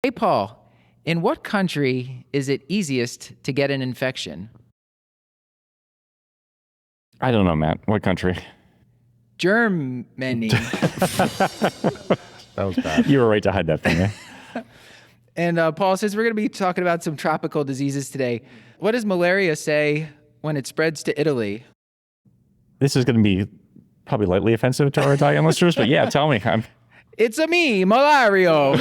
Hey, Paul, in what country is it easiest to get an infection? I don't know, Matt. What country? Germany. That was bad. You were right to hide that from me. And Paul, since we're going to be talking about some tropical diseases today, what does malaria say when it spreads to Italy? This is going to be probably lightly offensive to our Italian listeners, but yeah, tell me. It's a me, Malario.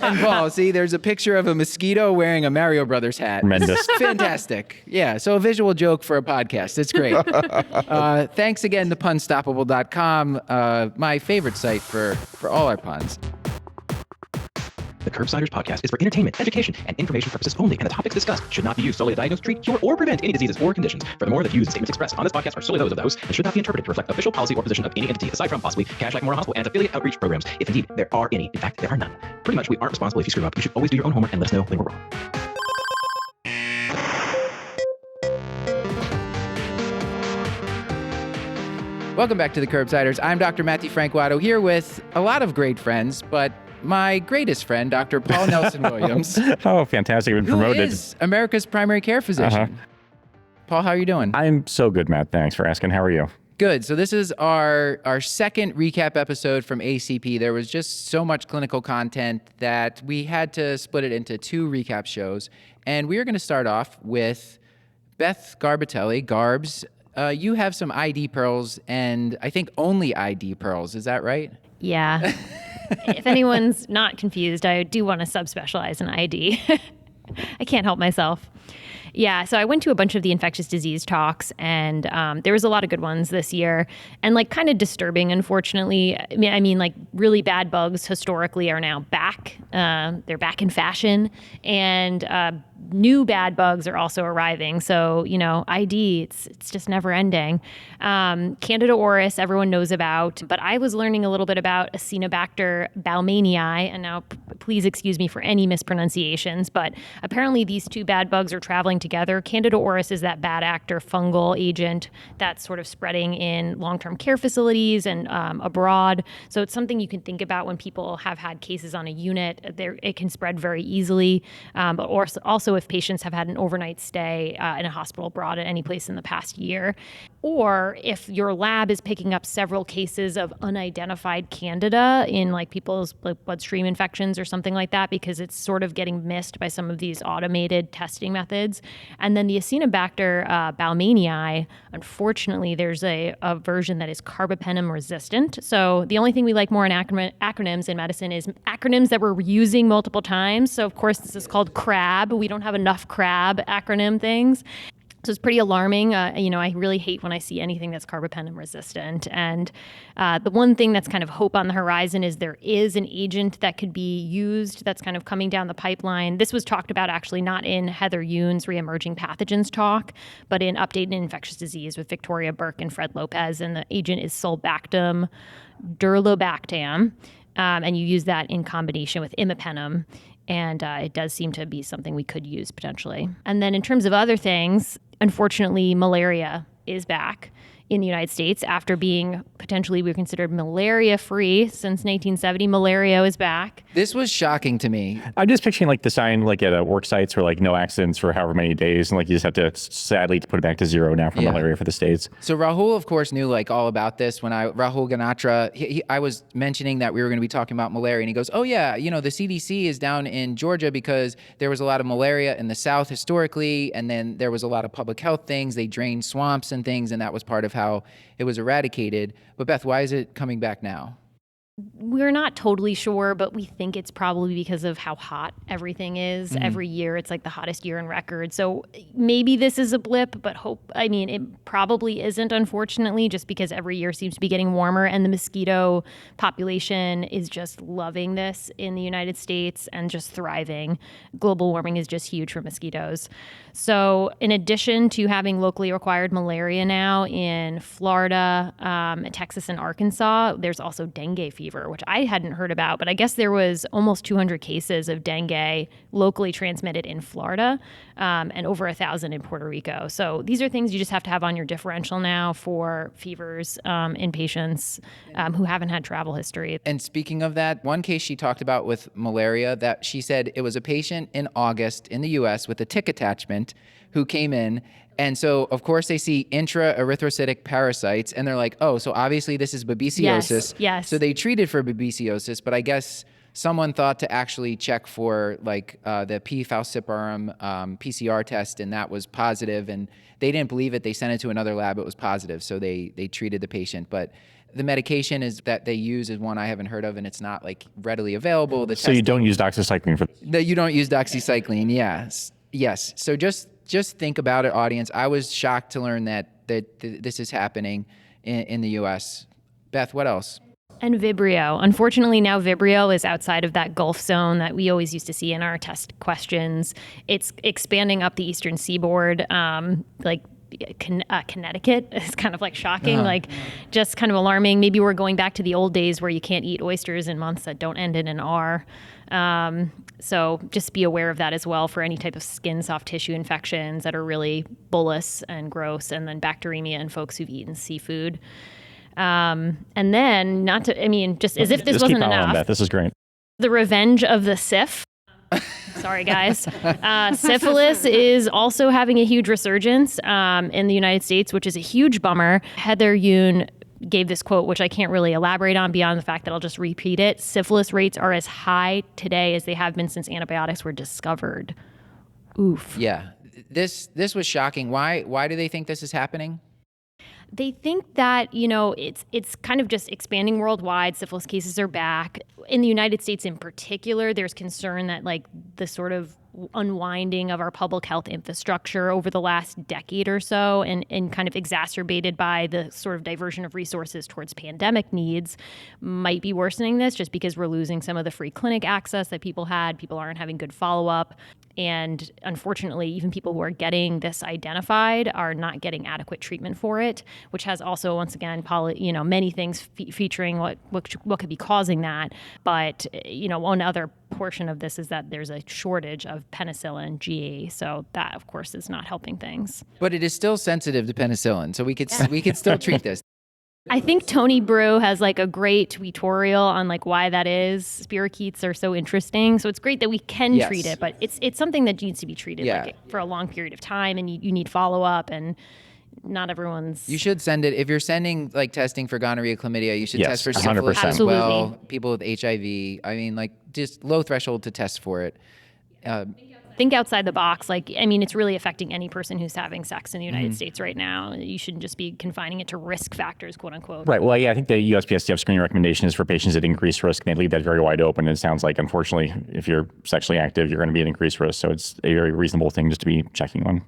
And Paul, see, there's a picture of a mosquito wearing a Mario Brothers hat. Tremendous. Fantastic. Yeah, so a visual joke for a podcast. It's great. Thanks again to punstoppable.com, my favorite site for all our puns. The Curbsiders podcast is for entertainment, education, and information purposes only, and the topics discussed should not be used solely to diagnose, treat, cure, or prevent any diseases or conditions. Furthermore, the views and statements expressed on this podcast are solely those of those and should not be interpreted to reflect official policy or position of any entity, aside from possibly Cash Like Memorial Hospital and its affiliate outreach programs, if indeed there are any. In fact, there are none. Pretty much, we aren't responsible if you screw up. You should always do your own homework and let us know when we're wrong. Welcome back to the Curbsiders. I'm Dr. Matthew Frank Watto, here with a lot of great friends, but my greatest friend, Dr. Paul Nelson Williams. Oh, fantastic. You've been promoted. Who is America's primary care physician. Paul, how are you doing? I'm so good, Matt. Thanks for asking. How are you? Good. So this is our second recap episode from ACP. There was just so much clinical content that we had to split it into two recap shows. And we are going to start off with Beth Garbitelli, Garbs. You have some ID pearls, and I think only ID pearls. Is that right? Yeah. If anyone's not confused, I do want to subspecialize in ID. I can't help myself. Yeah, so I went to a bunch of the infectious disease talks, and there was a lot of good ones this year, and like kind of disturbing, unfortunately. I mean, like really bad bugs historically are now back. They're back in fashion, and new bad bugs are also arriving. So, you know, ID, it's just never ending. Candida auris, everyone knows about, but I was learning a little bit about Acinetobacter baumannii, and now please excuse me for any mispronunciations, but apparently these two bad bugs are traveling together. Candida auris is that bad actor fungal agent that's sort of spreading in long-term care facilities and abroad. So it's something you can think about when people have had cases on a unit. It can spread very easily, but also if patients have had an overnight stay in a hospital abroad at any place in the past year. Or if your lab is picking up several cases of unidentified candida in like people's bloodstream infections or something like that, because it's sort of getting missed by some of these automated testing methods. And then the Acinetobacter baumannii, unfortunately, there's a version that is carbapenem resistant. So the only thing we like more in acronyms in medicine is acronyms that we're using multiple times. So of course, this is called CRAB. We don't have enough CRAB acronym things. So it's pretty alarming. I really hate when I see anything that's carbapenem resistant. And the one thing that's kind of hope on the horizon is there is an agent that could be used that's kind of coming down the pipeline. This was talked about actually not in Heather Yoon's Reemerging Pathogens talk, but in Update in Infectious Disease with Victoria Burke and Fred Lopez. And the agent is sulbactam durlobactam. And you use that in combination with imipenem. And it does seem to be something we could use potentially. And then in terms of other things, unfortunately, malaria is back in the United States after being potentially, we're considered malaria-free since 1970. Malaria is back. This was shocking to me. I'm just picturing like the sign like at work sites where like no accidents for however many days, and like you just have to sadly put it back to zero now for malaria for the States. So Rahul, of course, knew like all about this when Rahul Ganatra, I was mentioning that we were going to be talking about malaria, and he goes, oh yeah, you know, the CDC is down in Georgia because there was a lot of malaria in the South historically, and then there was a lot of public health things. They drained swamps and things, and that was part of how it was eradicated. But Beth, why is it coming back now? We're not totally sure, but we think it's probably because of how hot everything is. Every year, it's like the hottest year in record. So maybe this is a blip, but it probably isn't, unfortunately, just because every year seems to be getting warmer, and the mosquito population is just loving this in the United States and just thriving. Global warming is just huge for mosquitoes. So in addition to having locally acquired malaria now in Florida, Texas, and Arkansas, there's also dengue fever fever, which I hadn't heard about, but I guess there was almost 200 cases of dengue locally transmitted in Florida, and over 1,000 in Puerto Rico. So these are things you just have to have on your differential now for fevers in patients who haven't had travel history. And speaking of that, one case she talked about with malaria, that she said it was a patient in August in the US with a tick attachment who came in. And so, of course, they see intra-erythrocytic parasites, and they're like, oh, so obviously this is babesiosis. Yes. So they treated for babesiosis, but I guess someone thought to actually check for like the P. falciparum PCR test, and that was positive, and they didn't believe it. They sent it to another lab. It was positive, so they treated the patient. But the medication is that they use is one I haven't heard of, and it's not like readily available. So you don't use doxycycline for that? You don't use doxycycline, yes. So just think about it, audience. I was shocked to learn that this is happening in the U.S. Beth, what else? And Vibrio. Unfortunately, now Vibrio is outside of that Gulf zone that we always used to see in our test questions. It's expanding up the eastern seaboard, Connecticut is kind of like shocking, just kind of alarming. Maybe we're going back to the old days where you can't eat oysters in months that don't end in an R. So just be aware of that as well for any type of skin soft tissue infections that are really bullous and gross, and then bacteremia in folks who've eaten seafood. And then just as if this Just wasn't keep enough. Beth. This is great. The revenge of the syph. Sorry, guys. Syphilis is also having a huge resurgence in the United States, which is a huge bummer. Heather Yoon gave this quote, which I can't really elaborate on beyond the fact that I'll just repeat it. Syphilis rates are as high today as they have been since antibiotics were discovered. Oof. Yeah. This was shocking. Why do they think this is happening? They think that, it's kind of just expanding worldwide. Syphilis cases are back. In the United States in particular, there's concern that the sort of unwinding of our public health infrastructure over the last decade or so, and kind of exacerbated by the sort of diversion of resources towards pandemic needs, might be worsening this, just because we're losing some of the free clinic access that people had. People aren't having good follow-up. And unfortunately, even people who are getting this identified are not getting adequate treatment for it, which has also, once again, many things featuring what could be causing that. But, one other portion of this is that there's a shortage of penicillin G. So that, of course, is not helping things. But it is still sensitive to penicillin, so we could still treat this. I think Tony Brew has a great tutorial on why that is. Spirochetes are so interesting. So it's great that we can treat it, but it's something that needs to be treated for a long period of time, and you need follow-up, and not everyone's... You should send it. If you're sending testing for gonorrhea, chlamydia, you should test for 100%. syphilis as well. Absolutely. People with HIV. Just low threshold to test for it. Think outside the box. It's really affecting any person who's having sex in the United States right now. You shouldn't just be confining it to risk factors, quote unquote. Right. Well, I think the USPSTF screening recommendation is for patients at increased risk, and they leave that very wide open. And it sounds like, unfortunately, if you're sexually active, you're going to be at increased risk. So it's a very reasonable thing just to be checking on.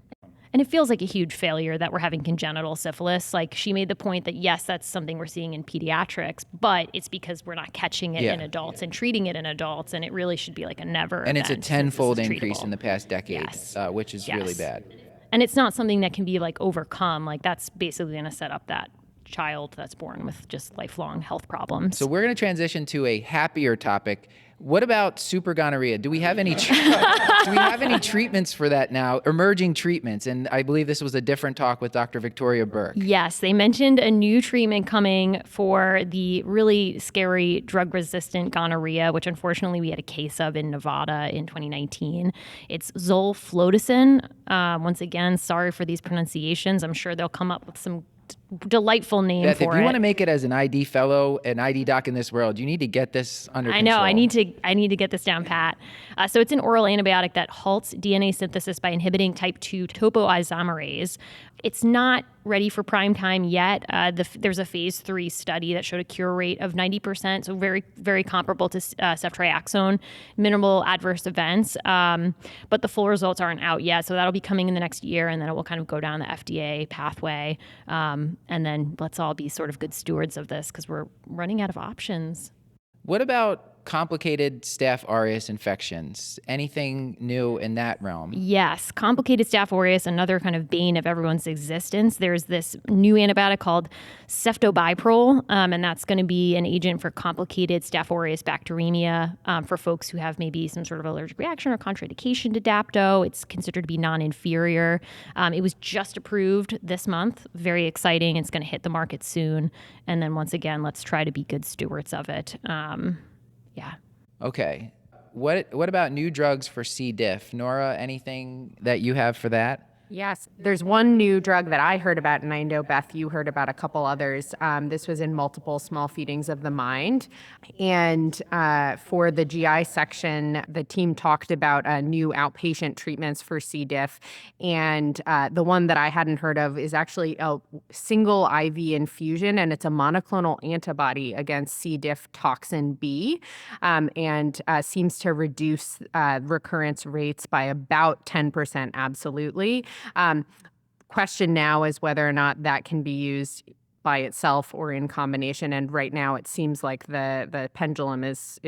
And it feels like a huge failure that we're having congenital syphilis. She made the point that, yes, that's something we're seeing in pediatrics, but it's because we're not catching it in adults and treating it in adults, and it really should be a never And it's a event. tenfold This is increase treatable. in the past decade, which is really bad. And it's not something that can be overcome. That's basically going to set up that child that's born with just lifelong health problems. So we're going to transition to a happier topic. What about super gonorrhea? Do we have any treatments for that now? Emerging treatments, and I believe this was a different talk with Dr. Victoria Burke. Yes, they mentioned a new treatment coming for the really scary drug-resistant gonorrhea, which unfortunately we had a case of in Nevada in 2019. It's zolflodacin. Once again, sorry for these pronunciations. I'm sure they'll come up with some delightful name Beth, for it. if you want to make it as an ID fellow, an ID doc in this world, you need to get this under control. I know. I need to get this down pat. So it's an oral antibiotic that halts DNA synthesis by inhibiting type 2 topoisomerase. It's not ready for prime time yet. There's a phase 3 study that showed a cure rate of 90%, so very, very comparable to ceftriaxone, minimal adverse events. But the full results aren't out yet, so that'll be coming in the next year, and then it will kind of go down the FDA pathway. And then let's all be sort of good stewards of this because we're running out of options. What about complicated Staph aureus infections. Anything new in that realm? Yes, complicated Staph aureus, another kind of bane of everyone's existence. There's this new antibiotic called ceftobiprole, and that's going to be an agent for complicated Staph aureus bacteremia for folks who have maybe some sort of allergic reaction or contraindication to Dapto. It's considered to be non-inferior. It was just approved this month. Very exciting. It's going to hit the market soon. And then once again, let's try to be good stewards of it. Yeah. Okay. What about new drugs for C. diff? Nora, anything that you have for that? Yes, there's one new drug that I heard about, and I know, Beth, you heard about a couple others. This was in multiple small feedings of the mind. And for the GI section, the team talked about new outpatient treatments for C. diff. And the one that I hadn't heard of is actually a single IV infusion, and it's a monoclonal antibody against C. diff toxin B, and seems to reduce recurrence rates by about 10% absolutely. Question now is whether or not that can be used by itself or in combination. And right now it seems like the pendulum is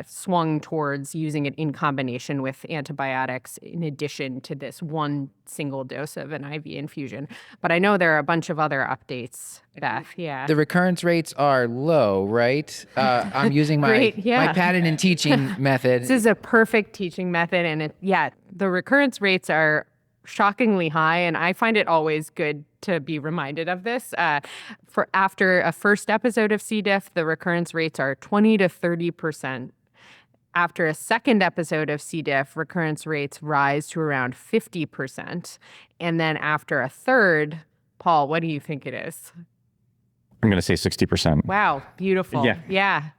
swung towards using it in combination with antibiotics in addition to this one single dose of an IV infusion. But I know there are a bunch of other updates, Beth. Yeah. The recurrence rates are low, right? I'm using my Great, yeah. my patented teaching method. This is a perfect teaching method. And the recurrence rates are shockingly high, and I find it always good to be reminded of this. For after a first episode of C. diff, the recurrence rates are 20 to 30%. After a second episode of C. diff, recurrence rates rise to around 50%. And then after a third, Paul, what do you think it is? I'm going to say 60%. Wow, beautiful. Yeah.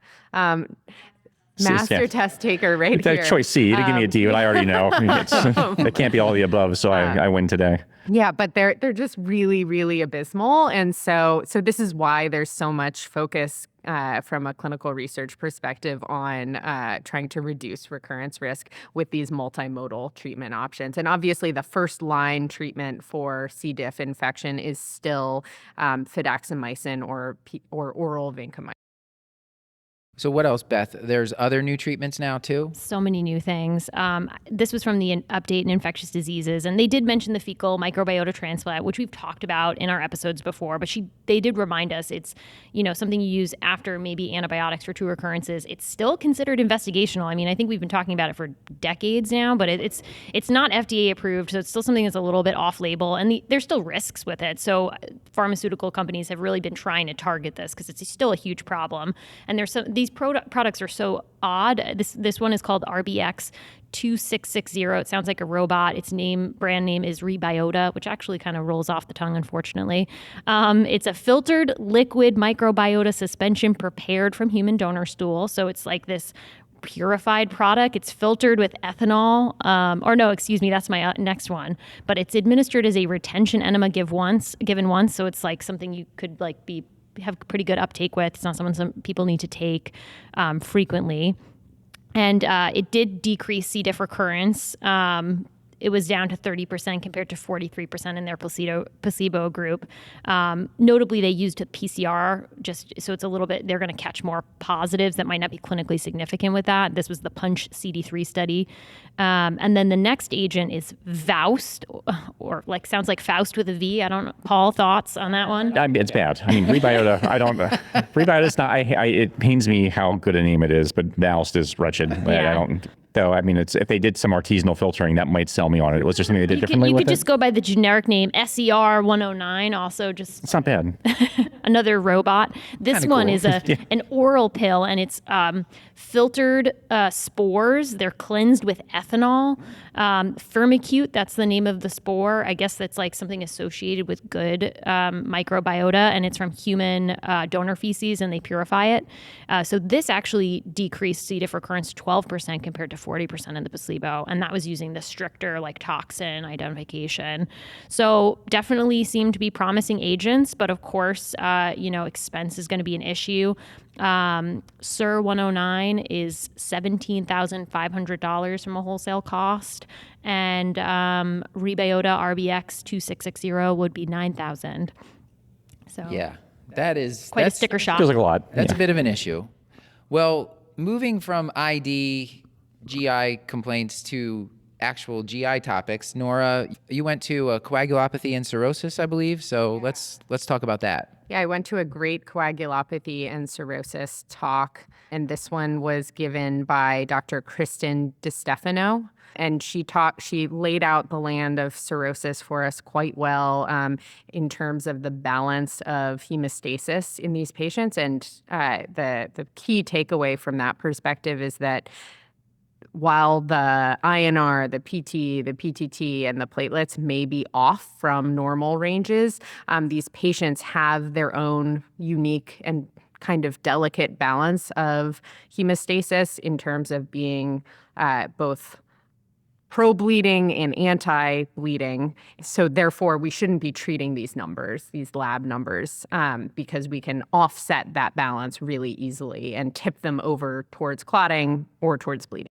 Master test taker right here. Choice C. You didn't give me a D, but I already know. It can't be all the above, so I win today. Yeah, but they're just really, really abysmal. And so this is why there's so much focus from a clinical research perspective on trying to reduce recurrence risk with these multimodal treatment options. And obviously, the first line treatment for C. diff infection is still fidaxomicin or oral vancomycin. So what else, Beth? There's other new treatments now too? So many new things. This was from the update in infectious diseases, and they did mention the fecal microbiota transplant, which we've talked about in our episodes before, but they did remind us it's, something you use after maybe antibiotics for 2 recurrences. It's still considered investigational. I mean, I think we've been talking about it for decades now, but it's not FDA approved, so it's still something that's a little bit off-label, and there's still risks with it. So pharmaceutical companies have really been trying to target this because it's still a huge problem. And these products are so odd. This one is called RBX 2660. It sounds like a robot. Its brand name is Rebiota, which actually kind of rolls off the tongue, unfortunately. It's a filtered liquid microbiota suspension prepared from human donor stool. So it's like this purified product. It's filtered with ethanol, that's my next one. But it's administered as a retention enema given once. So it's like something you could have pretty good uptake with. It's not something some people need to take frequently. And it did decrease C. diff recurrence. It was down to 30% compared to 43% in their placebo group. Notably, they used PCR just so it's a little bit, they're going to catch more positives that might not be clinically significant with that. This was the Punch CD3 study. And then the next agent is Faust, or sounds like Faust with a V. I don't know. Paul, thoughts on that one? It's bad. I mean, Rebiota, Rebiota's not, it pains me how good a name it is, but Faust is wretched. Yeah. Though, I mean, if they did some artisanal filtering, that might sell me on it. Was there something they did differently with it? You could just go by the generic name, SER 109, also just... It's not bad. Another robot. This Kinda one cool. is an oral pill, and it's filtered spores. They're cleansed with ethanol. Firmicute, that's the name of the spore. I guess that's like something associated with good microbiota, and it's from human donor feces, and they purify it. So this actually decreased C. diff recurrence 12% compared to 40% in the placebo, and that was using the stricter toxin identification. So definitely seem to be promising agents, but of course, expense is going to be an issue. SIR 109 is $17,500 from a wholesale cost, and Rebiota RBX 2660 would be $9,000. So Yeah, that's quite a sticker shock. Feels like a lot. That's a bit of an issue. Well, moving from ID GI complaints to actual GI topics, Nora, you went to coagulopathy and cirrhosis, I believe. So let's talk about that. Yeah, I went to a great coagulopathy and cirrhosis talk, and this one was given by Dr. Kristen DiStefano. And she laid out the land of cirrhosis for us quite well in terms of the balance of hemostasis in these patients. And the key takeaway from that perspective is that while the INR, the PT, the PTT, and the platelets may be off from normal ranges, these patients have their own unique and kind of delicate balance of hemostasis in terms of being both pro-bleeding and anti-bleeding. So therefore, we shouldn't be treating these numbers, these lab numbers, because we can offset that balance really easily and tip them over towards clotting or towards bleeding.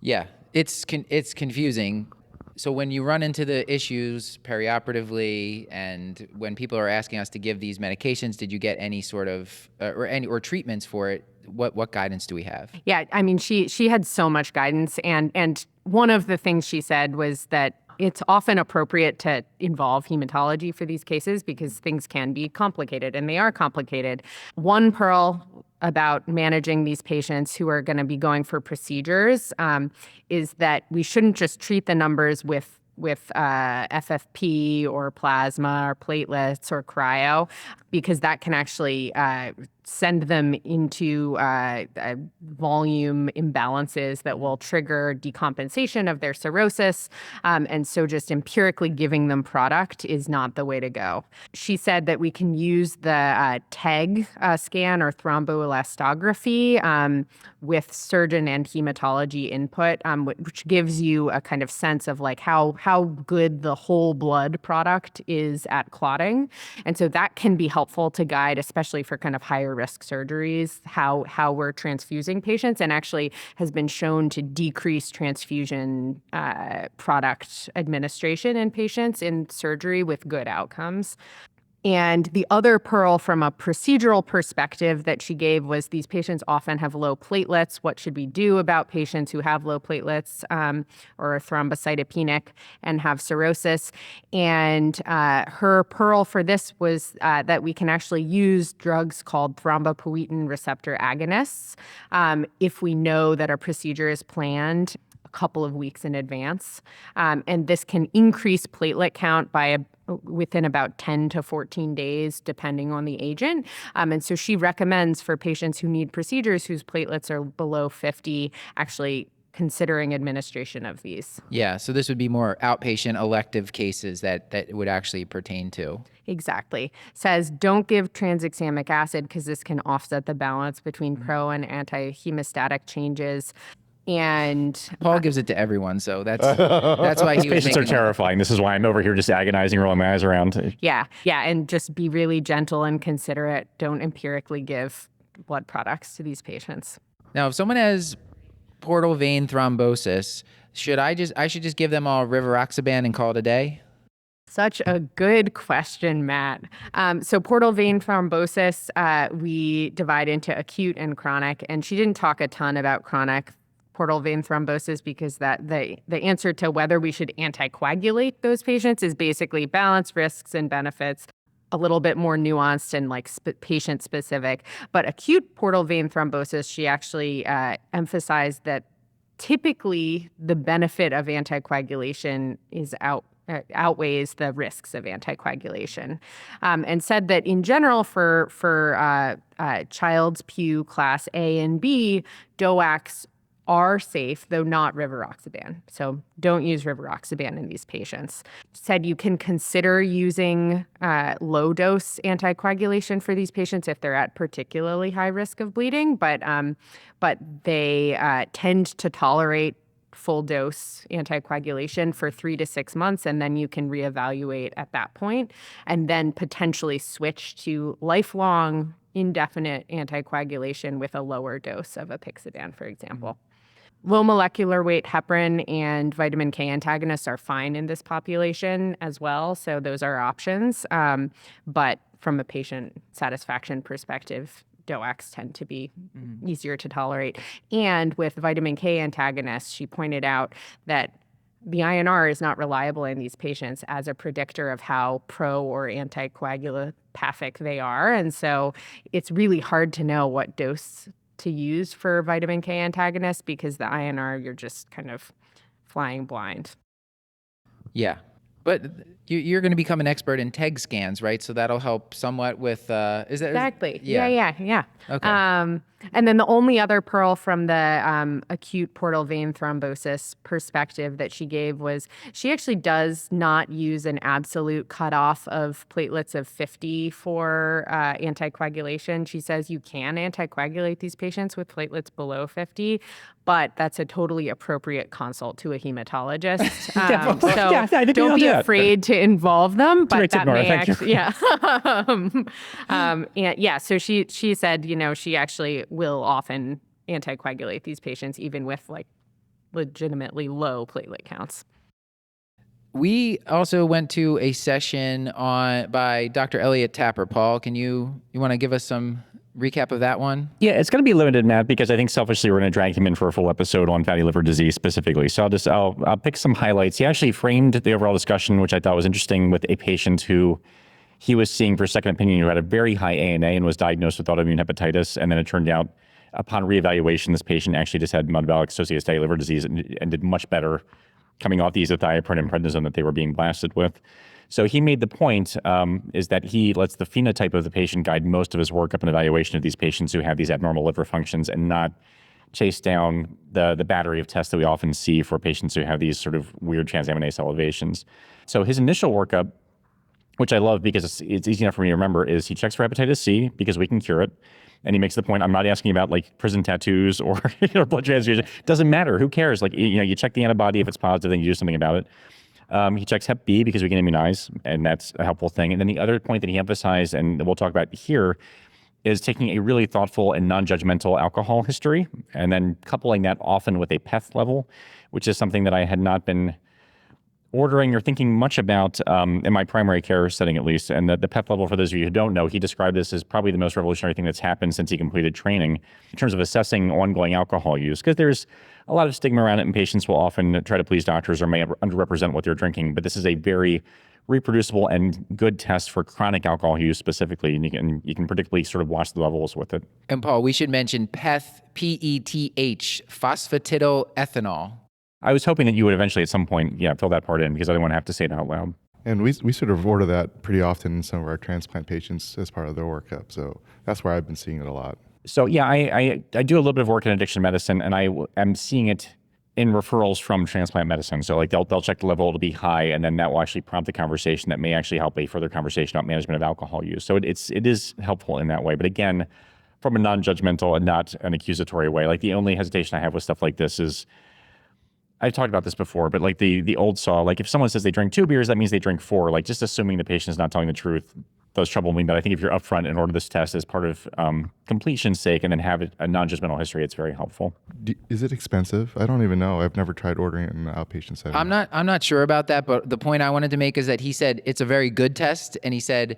Yeah, it's confusing. So when you run into the issues perioperatively, and when people are asking us to give these medications, did you get any sort of or treatments for it? What guidance do we have? Yeah, I mean, she had so much guidance, and one of the things she said was that it's often appropriate to involve hematology for these cases because things can be complicated, and they are complicated. One pearl about managing these patients who are going to be going for procedures is that we shouldn't just treat the numbers with FFP or plasma or platelets or cryo, because that can actually send them into volume imbalances that will trigger decompensation of their cirrhosis. And so just empirically giving them product is not the way to go. She said that we can use the TEG scan or thromboelastography with surgeon and hematology input, which gives you a kind of sense of like how good the whole blood product is at clotting. And so that can be helpful to guide, especially for kind of higher risk surgeries, how we're transfusing patients, and actually has been shown to decrease transfusion product administration in patients in surgery with good outcomes. And the other pearl from a procedural perspective that she gave was these patients often have low platelets. What should we do about patients who have low platelets or are thrombocytopenic and have cirrhosis? And her pearl for this was that we can actually use drugs called thrombopoietin receptor agonists if we know that a procedure is planned a couple of weeks in advance. And this can increase platelet count by within about 10 to 14 days, depending on the agent. And so she recommends for patients who need procedures whose platelets are below 50, actually considering administration of these. Yeah, so this would be more outpatient elective cases that it would actually pertain to. Exactly. Says don't give tranexamic acid because this can offset the balance between pro and anti-hemostatic changes. And Paul gives it to everyone, so that's why he was Patients are making terrifying. This is why I'm over here just agonizing, rolling my eyes around. Yeah, and just be really gentle and considerate. Don't empirically give blood products to these patients. Now, if someone has portal vein thrombosis, I should just give them all rivaroxaban and call it a day? Such a good question, Matt. So portal vein thrombosis, we divide into acute and chronic, and she didn't talk a ton about chronic portal vein thrombosis because that the answer to whether we should anticoagulate those patients is basically balance risks and benefits, a little bit more nuanced and like patient specific. But acute portal vein thrombosis, she actually emphasized that typically the benefit of anticoagulation is outweighs the risks of anticoagulation, and said that in general for Child-Pugh class A and B, DOACs are safe, though not rivaroxaban. So don't use rivaroxaban in these patients. Said you can consider using low-dose anticoagulation for these patients if they're at particularly high risk of bleeding, but they tend to tolerate full-dose anticoagulation for 3 to 6 months, and then you can reevaluate at that point, and then potentially switch to lifelong indefinite anticoagulation with a lower dose of apixaban, for example. Low molecular weight heparin and vitamin K antagonists are fine in this population as well, so those are options. But from a patient satisfaction perspective, DOACs tend to be easier to tolerate. And with vitamin K antagonists, she pointed out that the INR is not reliable in these patients as a predictor of how pro or anticoagulopathic they are. And so it's really hard to know what dose to use for vitamin K antagonists because the INR, you're just kind of flying blind. Yeah. But you're going to become an expert in TEG scans, right? So that'll help somewhat with, is that? Exactly. Yeah. Yeah. Okay. And then the only other pearl from the acute portal vein thrombosis perspective that she gave was she actually does not use an absolute cutoff of platelets of 50 for anticoagulation. She says you can anticoagulate these patients with platelets below 50, but that's a totally appropriate consult to a hematologist. So don't be afraid to involve them, but that may actually, and yeah. So she said, she actually will often anticoagulate these patients even with like legitimately low platelet counts. We also went to a session by Dr. Elliot Tapper. Paul, you want to give us some recap of that one? Yeah, it's going to be limited, Matt, because I think selfishly we're going to drag him in for a full episode on fatty liver disease specifically. So I'll pick some highlights. He actually framed the overall discussion, which I thought was interesting, with a patient who he was seeing for second opinion who had a very high ANA and was diagnosed with autoimmune hepatitis. And then it turned out upon reevaluation, this patient actually just had metabolic-associated fatty liver disease and did much better coming off the azathioprine and prednisone that they were being blasted with. So he made the point is that he lets the phenotype of the patient guide most of his workup and evaluation of these patients who have these abnormal liver functions and not chase down the battery of tests that we often see for patients who have these sort of weird transaminase elevations. So his initial workup, which I love because it's easy enough for me to remember, is he checks for hepatitis C because we can cure it. And he makes the point, I'm not asking about like prison tattoos or blood transfusion. Doesn't matter. Who cares? Like, you check the antibody. If it's positive, then you do something about it. He checks Hep B because we can immunize, and that's a helpful thing. And then the other point that he emphasized, and we'll talk about here, is taking a really thoughtful and non-judgmental alcohol history, and then coupling that often with a PEF level, which is something that I had not been ordering or thinking much about in my primary care setting, at least. And the PEF level, for those of you who don't know, he described this as probably the most revolutionary thing that's happened since he completed training in terms of assessing ongoing alcohol use, because there's a lot of stigma around it, and patients will often try to please doctors or may underrepresent what they're drinking. But this is a very reproducible and good test for chronic alcohol use specifically, and you can predictably sort of watch the levels with it. And Paul, we should mention PEF, P-E-T-H, phosphatidylethanol. I was hoping that you would eventually at some point, fill that part in because I didn't want to have to say it out loud. And we sort of order that pretty often in some of our transplant patients as part of their workup. So that's where I've been seeing it a lot. So yeah, I do a little bit of work in addiction medicine, and I am seeing it in referrals from transplant medicine. So like they'll check the level to be high, and then that will actually prompt a conversation that may actually help a further conversation about management of alcohol use. So it is helpful in that way. But again, from a non-judgmental and not an accusatory way. Like the only hesitation I have with stuff like this is, I've talked about this before, but like the old saw, like if someone says they drink 2 beers, that means they drink 4. Like just assuming the patient is not telling the truth does trouble me. But I think if you're upfront and order this test as part of completion's sake and then have a non-judgmental history, it's very helpful. Is it expensive? I don't even know. I've never tried ordering it in an outpatient setting. I'm not sure about that, but the point I wanted to make is that he said it's a very good test, and he said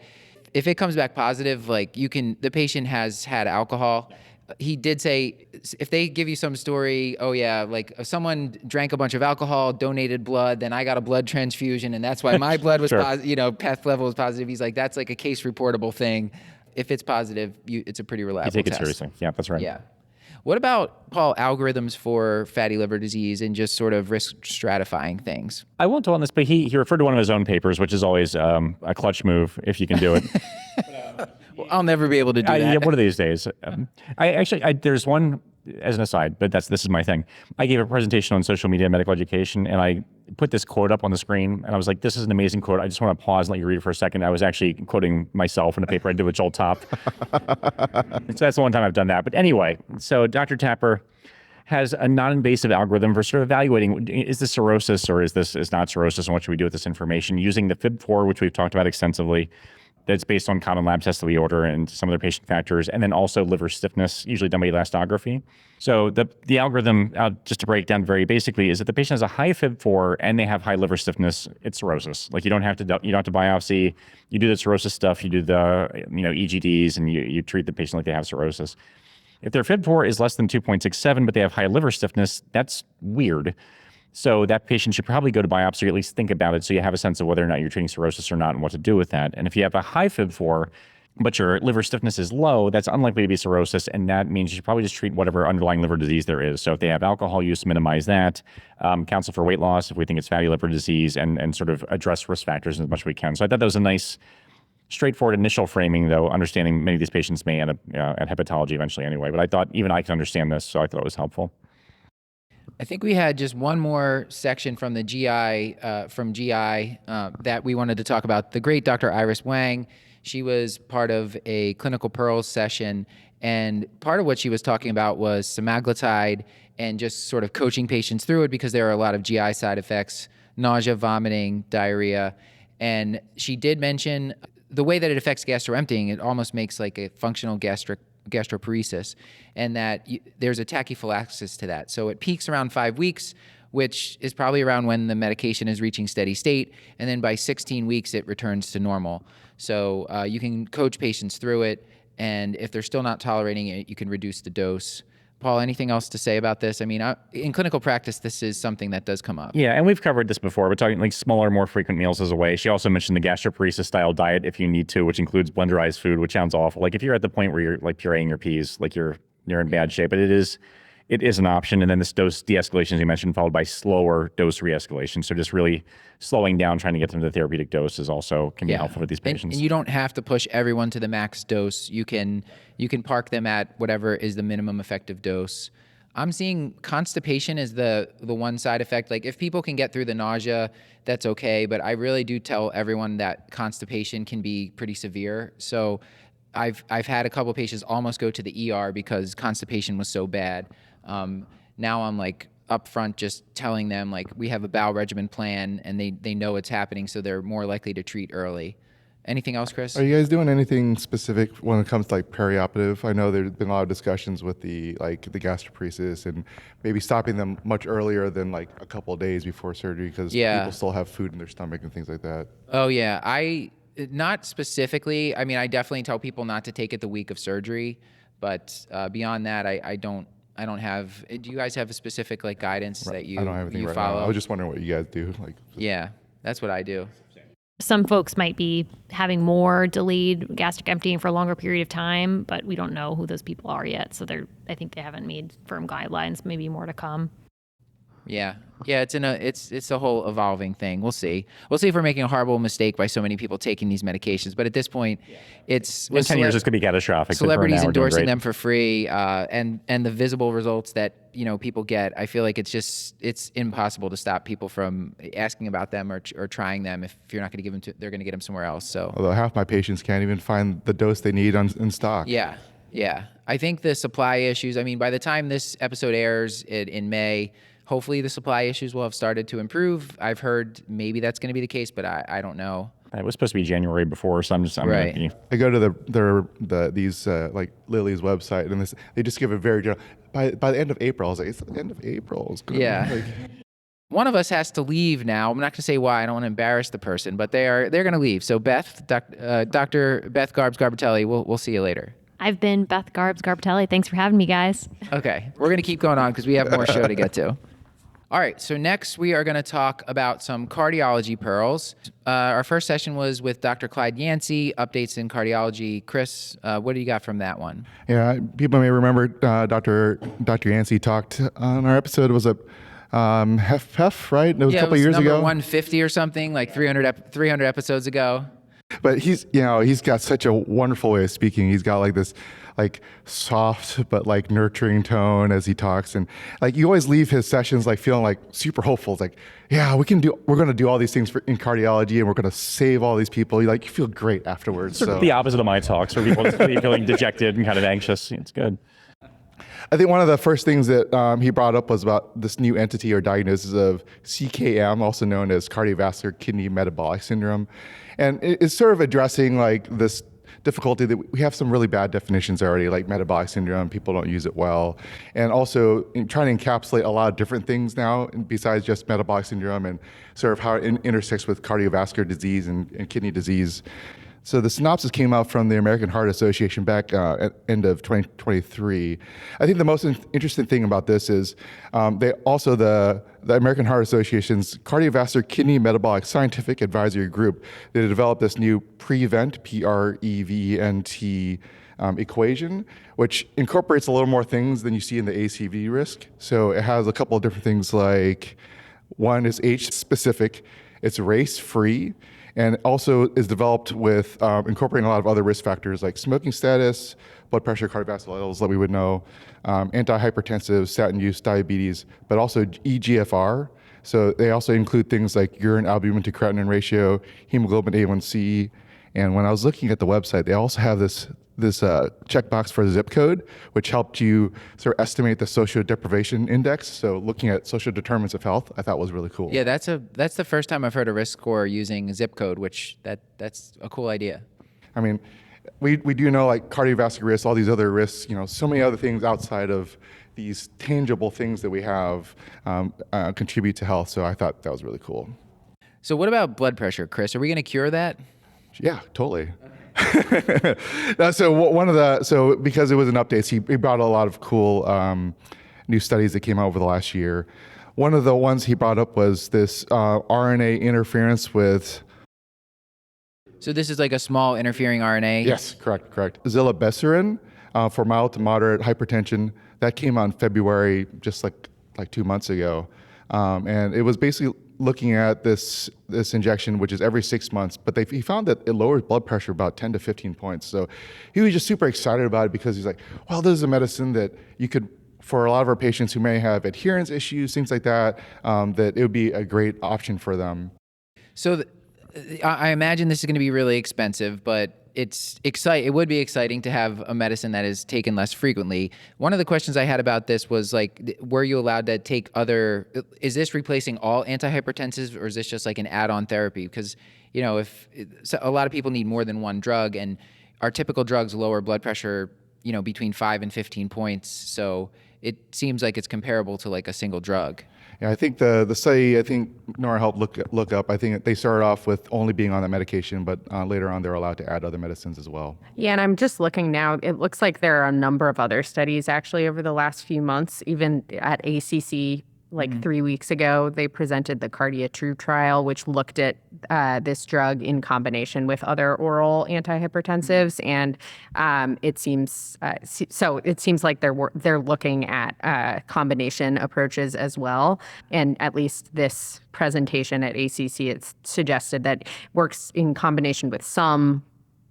if it comes back positive, like the patient has had alcohol. He did say if they give you some story, like if someone drank a bunch of alcohol, donated blood, then I got a blood transfusion, and that's why my blood was sure. positive, PEF level was positive. He's like, that's like a case reportable thing. If it's positive, it's a pretty reliable test. You take it seriously. Yeah, that's right. Yeah. What about, Paul, algorithms for fatty liver disease and just sort of risk stratifying things? I won't dwell on this, but he referred to one of his own papers, which is always a clutch move if you can do it. Well, I'll never be able to do that. Yeah, one of these days. There's one, as an aside, but this is my thing. I gave a presentation on social media medical education, and I put this quote up on the screen, and I was like, this is an amazing quote. I just want to pause and let you read it for a second. I was actually quoting myself in a paper I did with Joel Top. So that's the one time I've done that. But anyway, so Dr. Tapper has a non-invasive algorithm for sort of evaluating, is this cirrhosis or is not cirrhosis, and what should we do with this information using the FIB4, which we've talked about extensively, that's based on common lab tests that we order and some other patient factors, and then also liver stiffness, usually done by elastography. So the algorithm, just to break down very basically, is that the patient has a high FIB4 and they have high liver stiffness, it's cirrhosis. Like you don't have to biopsy, you do the cirrhosis stuff, you do the EGDs, and you treat the patient like they have cirrhosis. If their FIB4 is less than 2.67, but they have high liver stiffness, that's weird. So that patient should probably go to biopsy, or at least think about it, so you have a sense of whether or not you're treating cirrhosis or not and what to do with that. And if you have a high FIB4, but your liver stiffness is low, that's unlikely to be cirrhosis, and that means you should probably just treat whatever underlying liver disease there is. So if they have alcohol use, minimize that. Counsel for weight loss if we think it's fatty liver disease, and sort of address risk factors as much as we can. So I thought that was a nice, straightforward initial framing, though, understanding many of these patients may end up at hepatology eventually anyway. But I thought even I can understand this, so I thought it was helpful. I think we had just one more section from the GI, that we wanted to talk about. The great Dr. Iris Wang, she was part of a clinical pearls session, and part of what she was talking about was semaglutide and just sort of coaching patients through it because there are a lot of GI side effects, nausea, vomiting, diarrhea. And she did mention the way that it affects gastroemptying, it almost makes like a functional gastroparesis, and that there's a tachyphylaxis to that. So it peaks around 5 weeks, which is probably around when the medication is reaching steady state, and then by 16 weeks it returns to normal. So you can coach patients through it, and if they're still not tolerating it, you can reduce the dose. Paul, anything else to say about this? I mean, in clinical practice, this is something that does come up. Yeah, and we've covered this before. We're talking like smaller, more frequent meals as a way. She also mentioned the gastroparesis-style diet if you need to, which includes blenderized food, which sounds awful. Like if you're at the point where you're like pureeing your peas, like you're in bad shape. But it is an option. And then this dose de-escalation, as you mentioned, followed by slower dose re-escalation. So just really slowing down, trying to get them to the therapeutic dose can be helpful with these patients. And you don't have to push everyone to the max dose. You can park them at whatever is the minimum effective dose. I'm seeing constipation as the one side effect. Like if people can get through the nausea, that's okay. But I really do tell everyone that constipation can be pretty severe. So I've had a couple of patients almost go to the ER because constipation was so bad. Now I'm like upfront just telling them like we have a bowel regimen plan and they know it's happening, so they're more likely to treat early. Anything else, Chris? Are you guys doing anything specific when it comes to like perioperative? I know there's been a lot of discussions with the gastroparesis and maybe stopping them much earlier than like a couple of days before surgery because people still have food in their stomach and things like that. Oh yeah, not specifically. I mean, I definitely tell people not to take it the week of surgery, but beyond that, I don't have. Do you guys have a specific like guidance that you I don't have anything right follow? now. I was just wondering what you guys do. Yeah, that's what I do. Some folks might be having more delayed gastric emptying for a longer period of time, but we don't know who those people are yet. So I think they haven't made firm guidelines, maybe more to come. Yeah, it's a whole evolving thing. We'll see if we're making a horrible mistake by so many people taking these medications. But at this point, it's in 10 years, it's going to be catastrophic. Celebrities endorsing them for free, and the visible results that people get. I feel like it's impossible to stop people from asking about them or trying them. If you're not going to give them they're going to get them somewhere else. So although half my patients can't even find the dose they need in stock. Yeah. I think the supply issues. I mean, by the time this episode airs in May, hopefully the supply issues will have started to improve. I've heard maybe that's going to be the case, but I don't know. It was supposed to be January before, so I'm right. I go to these like Lilly's website, and they just give a very general. By the end of April, I was like, it's the end of April. It's good. Yeah. One of us has to leave now. I'm not going to say why. I don't want to embarrass the person, but they're going to leave. So Beth, Dr. Beth Garbitelli, we'll see you later. I've been Beth Garbitelli. Thanks for having me, guys. Okay, we're going to keep going on because we have more show to get to. All right, so next we are going to talk about some cardiology pearls. Our first session was with Dr. Clyde Yancey, updates in cardiology. Chris, what do you got from that one? Yeah, people may remember Dr. Yancey talked on our episode. Was a HFpEF, right? It was a couple years ago. 150 or something, like 300 episodes ago. But he's got such a wonderful way of speaking. He's got like this like soft but like nurturing tone as he talks, and like you always leave his sessions like feeling like super hopeful. It's like, yeah, we're going to do all these things in cardiology, and we're going to save all these people. You feel great afterwards. Sort of the opposite of my talks, where people just feeling dejected and kind of anxious. It's good. I think one of the first things that he brought up was about this new entity or diagnosis of CKM, also known as cardiovascular kidney metabolic syndrome. And it's sort of addressing like this difficulty that we have some really bad definitions already, like metabolic syndrome, people don't use it well. And also trying to encapsulate a lot of different things now besides just metabolic syndrome and sort of how it intersects with cardiovascular disease and kidney disease. So the synopsis came out from the American Heart Association back at end of 2023. I think the most interesting thing about this is the American Heart Association's Cardiovascular Kidney Metabolic Scientific Advisory Group, they developed this new PREVENT, PREVENT equation, which incorporates a little more things than you see in the ACV risk. So it has a couple of different things like, one is age specific, it's race free, and also is developed with incorporating a lot of other risk factors like smoking status, blood pressure, cardiovascular levels that we would know, antihypertensive, statin use, diabetes, but also EGFR. So they also include things like urine albumin to creatinine ratio, hemoglobin A1C. And when I was looking at the website, they also have this checkbox for the zip code, which helped you sort of estimate the social deprivation index. So looking at social determinants of health, I thought was really cool. Yeah, that's the first time I've heard a risk score using zip code, which that's a cool idea. I mean, we do know like cardiovascular risks, all these other risks, so many other things outside of these tangible things that we have contribute to health. So I thought that was really cool. So what about blood pressure, Chris? Are we going to cure that? Yeah, totally. So because it was an update, he brought a lot of cool new studies that came out over the last year. One of the ones he brought up was this RNA interference with. So this is like a small interfering RNA? Yes, correct. Zilebesiran for mild to moderate hypertension. That came out in February, just like 2 months ago. And it was basically looking at this injection, which is every 6 months, but he found that it lowers blood pressure about 10 to 15 points. So he was just super excited about it because he's like, well, this is a medicine that you could, for a lot of our patients who may have adherence issues, things like that, that it would be a great option for them. So I imagine this is going to be really expensive, but it would be exciting to have a medicine that is taken less frequently. One of the questions I had about this was like, were you allowed to take is this replacing all antihypertensives, or is this just like an add-on therapy? Because, so a lot of people need more than one drug, and our typical drugs lower blood pressure, between 5 and 15 points. So it seems like it's comparable to like a single drug. Yeah, I think the study, Nora helped look up. I think they started off with only being on that medication, but later on they're allowed to add other medicines as well. Yeah, and I'm just looking now. It looks like there are a number of other studies actually over the last few months. Even at ACC, 3 weeks ago, they presented the Cardia-True trial, which looked at this drug in combination with other oral antihypertensives, and it seems like they're looking at combination approaches as well. And at least this presentation at ACC, it's suggested that it works in combination with some,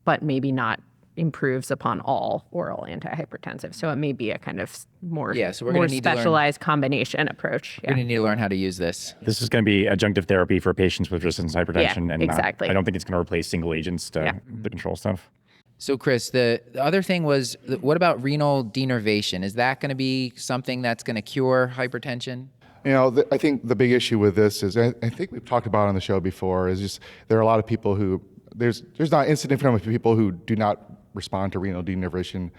but maybe not improves upon all oral antihypertensives. So it may be a kind of more specialized combination approach. We're going to need to learn how to use this. This is going to be adjunctive therapy for patients with resistance hypertension. Yeah, and exactly. I don't think it's going to replace single agents to control stuff. So Chris, the other thing was, what about renal denervation? Is that going to be something that's going to cure hypertension? I think the big issue with this is, I think we've talked about it on the show before, is just there are a lot of people who, there's not insignificant number of people who do not respond to renal denervation.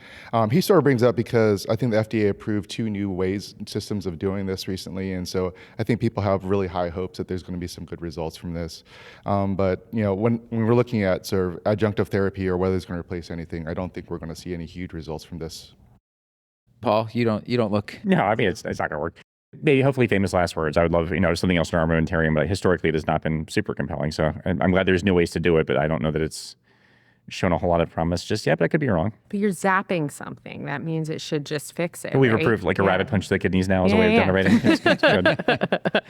He sort of brings up because I think the FDA approved 2 new systems of doing this recently, and so I think people have really high hopes that there's going to be some good results from this. But when we're looking at sort of adjunctive therapy or whether it's going to replace anything, I don't think we're going to see any huge results from this. Paul, you don't look. No, I mean it's not going to work. Maybe hopefully famous last words. I would love something else in armamentarium, but historically it has not been super compelling. So I'm glad there's new ways to do it, but I don't know that it's shown a whole lot of promise just yet, but I could be wrong. But you're zapping something. That means it should just fix it. We've right? approved a rabbit punch to the kidneys now as a way of generating. It's good.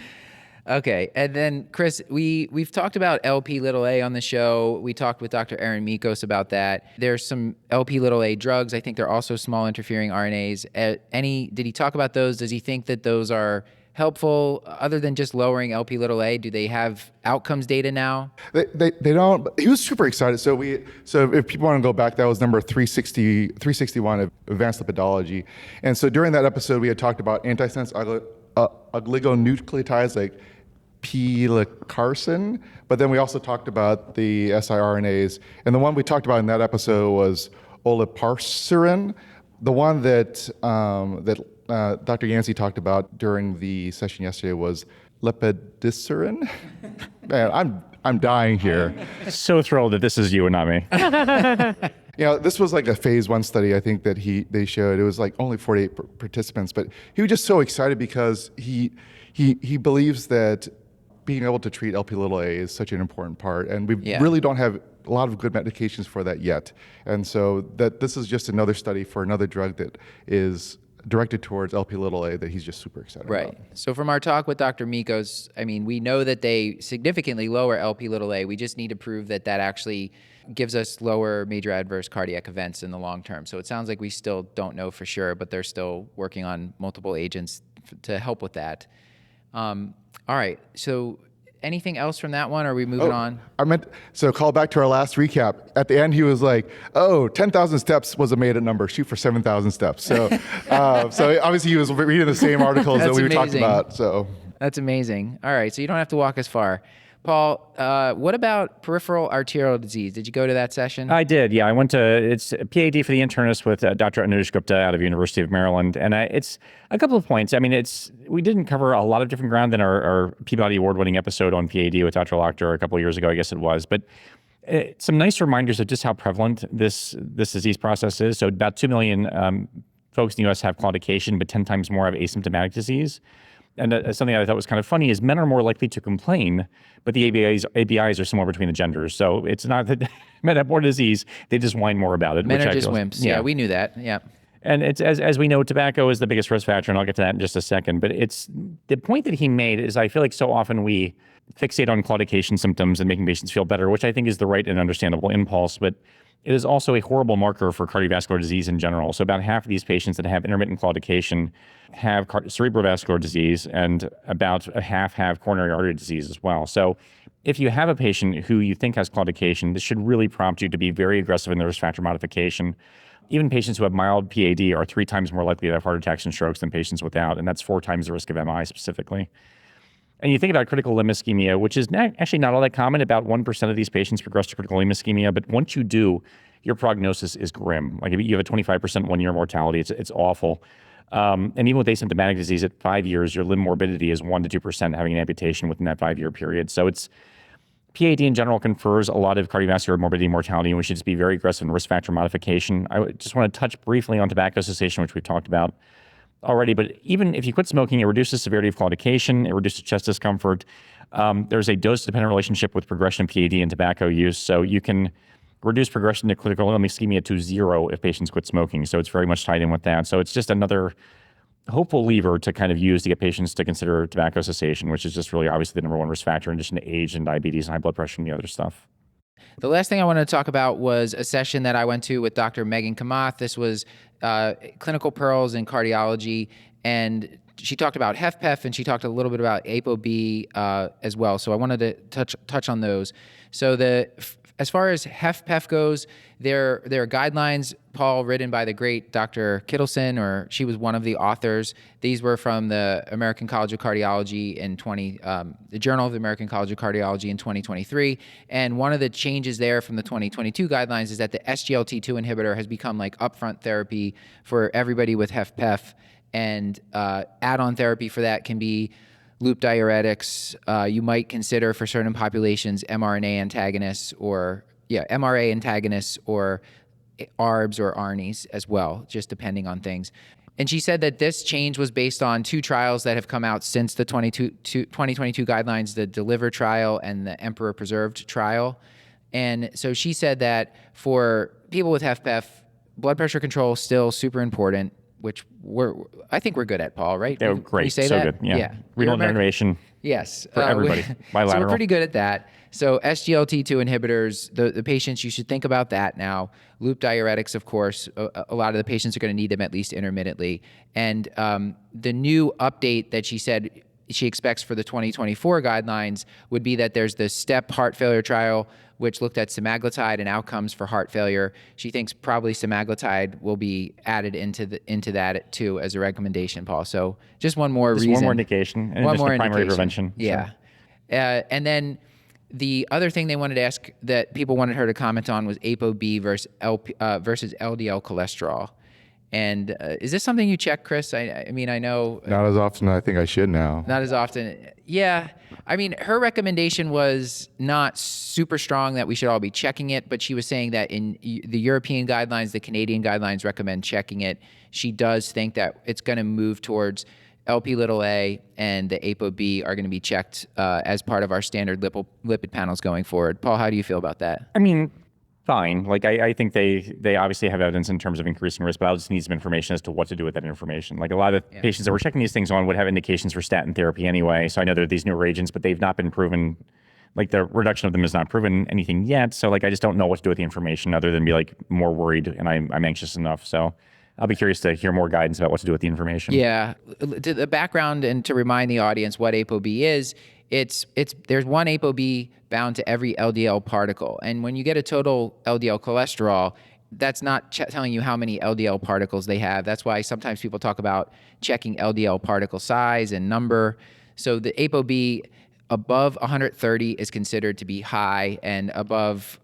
Okay, and then Chris, we've talked about LP(a) on the show. We talked with Dr. Aaron Mikos about that. There's some LP(a) drugs. I think they're also small interfering RNAs. Did he talk about those? Does he think that those are helpful other than just lowering LP little a? Do they have outcomes data now? They don't. He was super excited. So if people want to go back, that was number 361 of advanced lipidology. And so during that episode, we had talked about antisense oligonucleotides like pelacarsen, but then we also talked about the siRNAs. And the one we talked about in that episode was oliparcerin. The one that Dr. Yancey talked about during the session yesterday was lepidisiran. Man, I'm dying here. So thrilled that this is you and not me. This was like a phase 1 study, I think, that they showed. It was like only 48 participants, but he was just so excited because he believes that being able to treat LP little a is such an important part, and we really don't have a lot of good medications for that yet. And so that this is just another study for another drug that is directed towards LP little a that he's just super excited about. Right. So from our talk with Dr. Mikos, I mean, we know that they significantly lower LP little a. We just need to prove that actually gives us lower major adverse cardiac events in the long term. So it sounds like we still don't know for sure, but they're still working on multiple agents to help with that. All right. So anything else from that one? Or are we moving on? So call back to our last recap. At the end, he was like, 10,000 steps was a made-up number. Shoot for 7,000 steps. So so obviously he was reading the same articles that we talked about. So that's amazing. All right. So you don't have to walk as far. Paul, what about peripheral arterial disease? Did you go to that session? I did, yeah. I went to, it's a PhD for the internist with Dr. Anuj Gupta out of University of Maryland. And it's a couple of points. I mean, we didn't cover a lot of different ground in our Peabody Award-winning episode on PAD with Dr. Lochter a couple of years ago, I guess it was. But some nice reminders of just how prevalent this disease process is. So about 2 million folks in the U.S. have claudication, but 10 times more have asymptomatic disease. And something I thought was kind of funny is men are more likely to complain, but the ABIs are somewhere between the genders. So it's not that men have more disease, they just whine more about it. Men are just wimps. Yeah, we knew that. Yeah. And it's as we know, tobacco is the biggest risk factor, and I'll get to that in just a second. But it's the point that he made is I feel like so often we fixate on claudication symptoms and making patients feel better, which I think is the right and understandable impulse. But it is also a horrible marker for cardiovascular disease in general. So about half of these patients that have intermittent claudication have cerebrovascular disease, and about a half have coronary artery disease as well. So if you have a patient who you think has claudication, this should really prompt you to be very aggressive in the risk factor modification. Even patients who have mild PAD are 3 times more likely to have heart attacks and strokes than patients without, and that's 4 times the risk of MI specifically. And you think about critical limb ischemia, which is actually not all that common. About 1% of these patients progress to critical limb ischemia, but once you do, your prognosis is grim. Like if you have a 25% 1-year mortality, it's awful. And even with asymptomatic disease at 5 years, your limb morbidity is 1 to 2% having an amputation within that 5-year period. So PAD in general confers a lot of cardiovascular morbidity and mortality, and we should just be very aggressive in risk factor modification. I just want to touch briefly on tobacco cessation, which we've talked about already, but even if you quit smoking, it reduces severity of claudication, it reduces chest discomfort. There's a dose-dependent relationship with progression of PAD and tobacco use, so you can reduce progression to critical limb ischemia to 0 if patients quit smoking, so it's very much tied in with that. So it's just another hopeful lever to kind of use to get patients to consider tobacco cessation, which is just really obviously the number 1 risk factor in addition to age and diabetes and high blood pressure and the other stuff. The last thing I wanted to talk about was a session that I went to with Dr. Megan Kamath. This was clinical pearls in cardiology, and she talked about HFpEF, and she talked a little bit about ApoB as well. So I wanted to touch on those. So as far as HFpEF goes, there are guidelines, Paul, written by the great Dr. Kittleson, or she was one of the authors. These were from the American College of Cardiology in the Journal of the American College of Cardiology in 2023. And one of the changes there from the 2022 guidelines is that the SGLT2 inhibitor has become like upfront therapy for everybody with HFpEF, and add-on therapy for that can be loop diuretics. You might consider for certain populations mRNA antagonists or ARBs or ARNIs as well, just depending on things. And she said that this change was based on 2 trials that have come out since the 2022 guidelines, the DELIVER trial and the Emperor Preserved trial. And so she said that for people with HFpEF, blood pressure control is still super important. which I think we're good at, Paul, right? They're Can we great. say So that? good. Yeah. You're Renal American- denervation. Yes. For everybody. So Bilateral. we're pretty good at that. So SGLT2 inhibitors, the patients, you should think about that now. Loop diuretics, of course, a lot of the patients are going to need them at least intermittently. And the new update that she said she expects for the 2024 guidelines would be that there's the STEP heart failure trial, which looked at semaglutide and outcomes for heart failure. She thinks probably semaglutide will be added into that too as a recommendation, Paul. So just one more reason. One more indication. And One just more the primary indication. prevention. Yeah. Sure. And then the other thing they wanted to ask that people wanted her to comment on was ApoB versus LDL cholesterol. And is this something you check, Chris? I mean, I know. Not as often as I think I should now. Not as often. Yeah. I mean, her recommendation was not super strong that we should all be checking it, but she was saying that in the European guidelines, the Canadian guidelines recommend checking it. She does think that it's going to move towards Lp(a) and the ApoB are going to be checked as part of our standard lipid panels going forward. Paul, how do you feel about that? I mean, fine. Like, I think they obviously have evidence in terms of increasing risk, but I'll just need some information as to what to do with that information. Like, a lot of patients that we're checking these things on would have indications for statin therapy anyway. So I know there are these newer agents, but they've not been proven, like the reduction of them has not proven anything yet. So like, I just don't know what to do with the information other than be like more worried, and I'm anxious enough. So I'll be curious to hear more guidance about what to do with the information. Yeah. To the background and to remind the audience what ApoB is, there's one ApoB bound to every LDL particle. And when you get a total LDL cholesterol, that's not telling you how many LDL particles they have. That's why sometimes people talk about checking LDL particle size and number. So the ApoB above 130 is considered to be high, and above,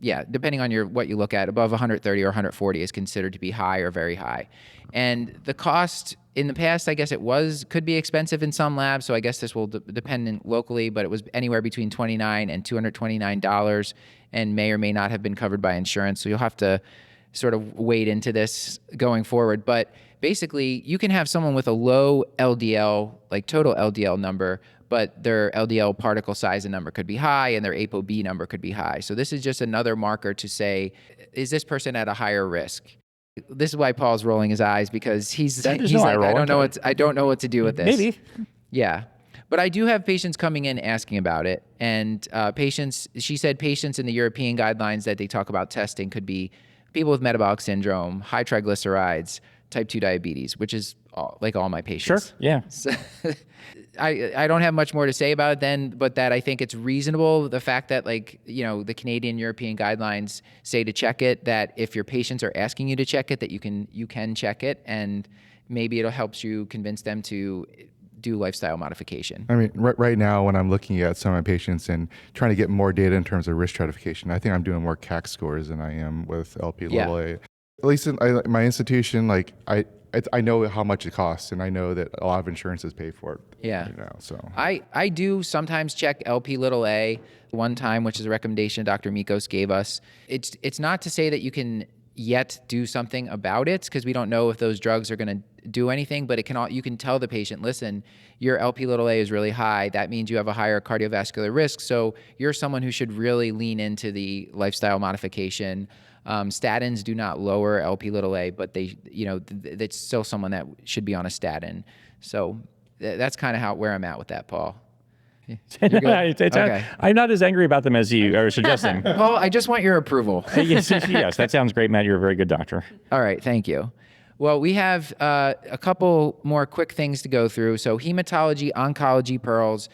depending on what you look at, above 130 or 140 is considered to be high or very high. And the cost in the past, I guess could be expensive in some labs. So I guess this will depend locally, but it was anywhere between $29 and $229 and may or may not have been covered by insurance. So you'll have to sort of wade into this going forward. But basically, you can have someone with a low LDL, like total LDL number, but their LDL particle size and number could be high and their ApoB number could be high. So this is just another marker to say, is this person at a higher risk? This is why Paul's rolling his eyes, because he's like, I don't know what to do with this. Maybe. Yeah. But I do have patients coming in asking about it. And she said patients in the European guidelines that they talk about testing could be people with metabolic syndrome, high triglycerides, type 2 diabetes, which is all my patients. Sure, yeah. So, I don't have much more to say about it then, but that I think it's reasonable, the fact that the Canadian European guidelines say to check it, that if your patients are asking you to check it, that you can check it, and maybe it'll help you convince them to do lifestyle modification. I mean, right now when I'm looking at some of my patients and trying to get more data in terms of risk stratification, I think I'm doing more CAC scores than I am with Lp(a). Yeah. At least in my institution, I know how much it costs, and I know that a lot of insurances pay for it. Yeah. So I do sometimes check Lp(a) one time, which is a recommendation Dr. Mikos gave us. It's not to say that you can yet do something about it, because we don't know if those drugs are going to do anything, but you can tell the patient, listen, your Lp(a) is really high. That means you have a higher cardiovascular risk. So you're someone who should really lean into the lifestyle modification. Statins do not lower Lp(a), but that's still someone that should be on a statin. So that's kind of where I'm at with that, Paul. Okay. I'm not as angry about them as you are suggesting. Paul, I just want your approval. Yes, that sounds great, Matt. You're a very good doctor. All right, thank you. Well, we have a couple more quick things to go through. So hematology, oncology pearls.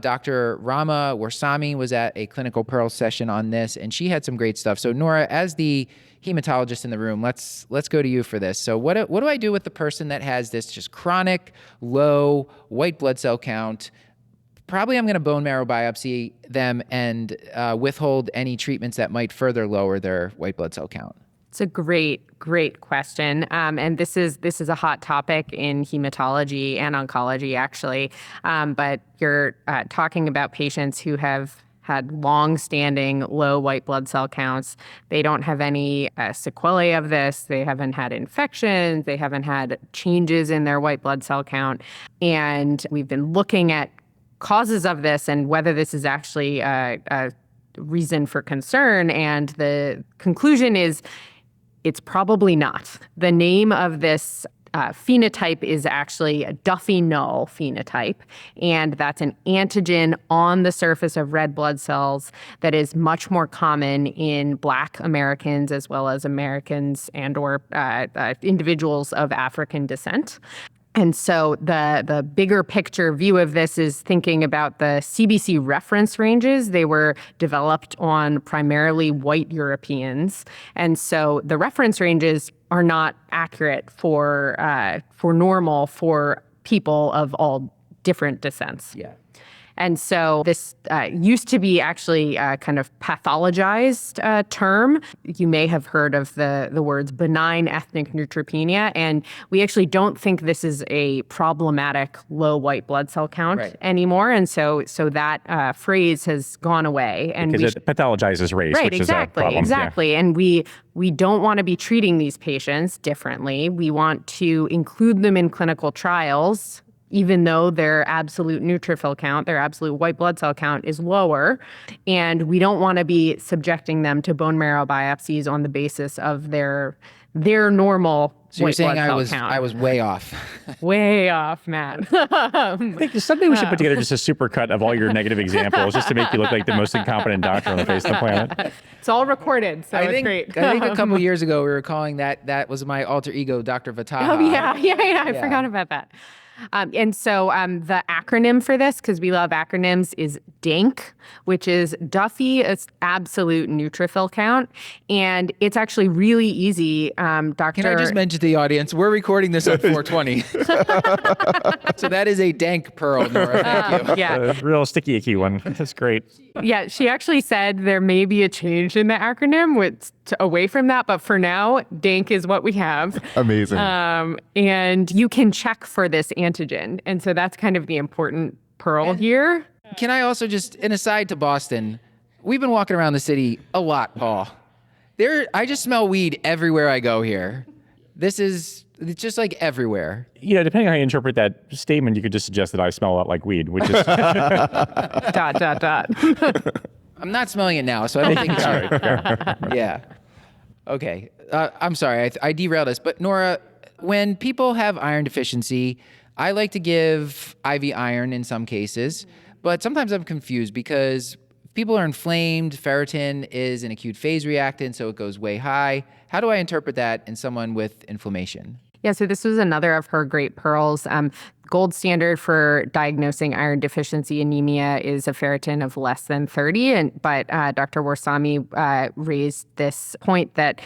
Dr. Rama Warsami was at a clinical pearl session on this, and she had some great stuff. So Nora, as the hematologist in the room, let's go to you for this. So what do I do with the person that has this just chronic low white blood cell count? Probably I'm going to bone marrow biopsy them and withhold any treatments that might further lower their white blood cell count. It's a great question. And this is a hot topic in hematology and oncology, actually. But you're talking about patients who have had long-standing low white blood cell counts. They don't have any sequelae of this. They haven't had infections. They haven't had changes in their white blood cell count. And we've been looking at causes of this and whether this is actually a reason for concern. And the conclusion is it's probably not. The name of this phenotype is actually a Duffy null phenotype, and that's an antigen on the surface of red blood cells that is much more common in Black Americans as well as Americans and or individuals of African descent. And so the bigger picture view of this is thinking about the CBC reference ranges. They were developed on primarily white Europeans. And so the reference ranges are not accurate for normal for people of all different descents. Yeah. And so this used to be actually a kind of pathologized term. You may have heard of the words benign ethnic neutropenia, and we actually don't think this is a problematic low white blood cell count anymore. And so that phrase has gone away. And because it pathologizes race, which is a problem. Exactly. And we don't want to be treating these patients differently. We want to include them in clinical trials, even though their absolute neutrophil count, their absolute white blood cell count is lower. And we don't want to be subjecting them to bone marrow biopsies on the basis of their normal So you're white saying blood cell count. I was way off. Way off, Matt. I think someday we should put together just a supercut of all your negative examples just to make you look like the most incompetent doctor on the face of the planet. It's all recorded, so it's great. I think a couple years ago we were calling that was my alter ego, Dr. Vataha. Oh, yeah. I forgot about that. And so the acronym for this, because we love acronyms, is DINK, which is Duffy absolute neutrophil count. And it's actually really easy, Dr. Can I just mention to the audience, we're recording this on 420. So that is a dank pearl, Nora. Thank you. Yeah. Real sticky icky one. That's great. Yeah, she actually said there may be a change in the acronym away from that, but for now, DINK is what we have. Amazing. And you can check for this antigen. And so that's kind of the important pearl here. Can I also just, an aside to Boston, we've been walking around the city a lot, Paul. I just smell weed everywhere I go here. It's just like everywhere. Depending on how you interpret that statement, you could just suggest that I smell a lot like weed, which is... ... I'm not smelling it now, so I don't think it's right. Yeah. Okay. I'm sorry. I derailed us. But Nora, when people have iron deficiency, I like to give IV iron in some cases, but sometimes I'm confused because people are inflamed. Ferritin is an acute phase reactant, so it goes way high. How do I interpret that in someone with inflammation? Yeah, so this was another of her great pearls. Gold standard for diagnosing iron deficiency anemia is a ferritin of less than 30. But Dr. Warsami raised this point that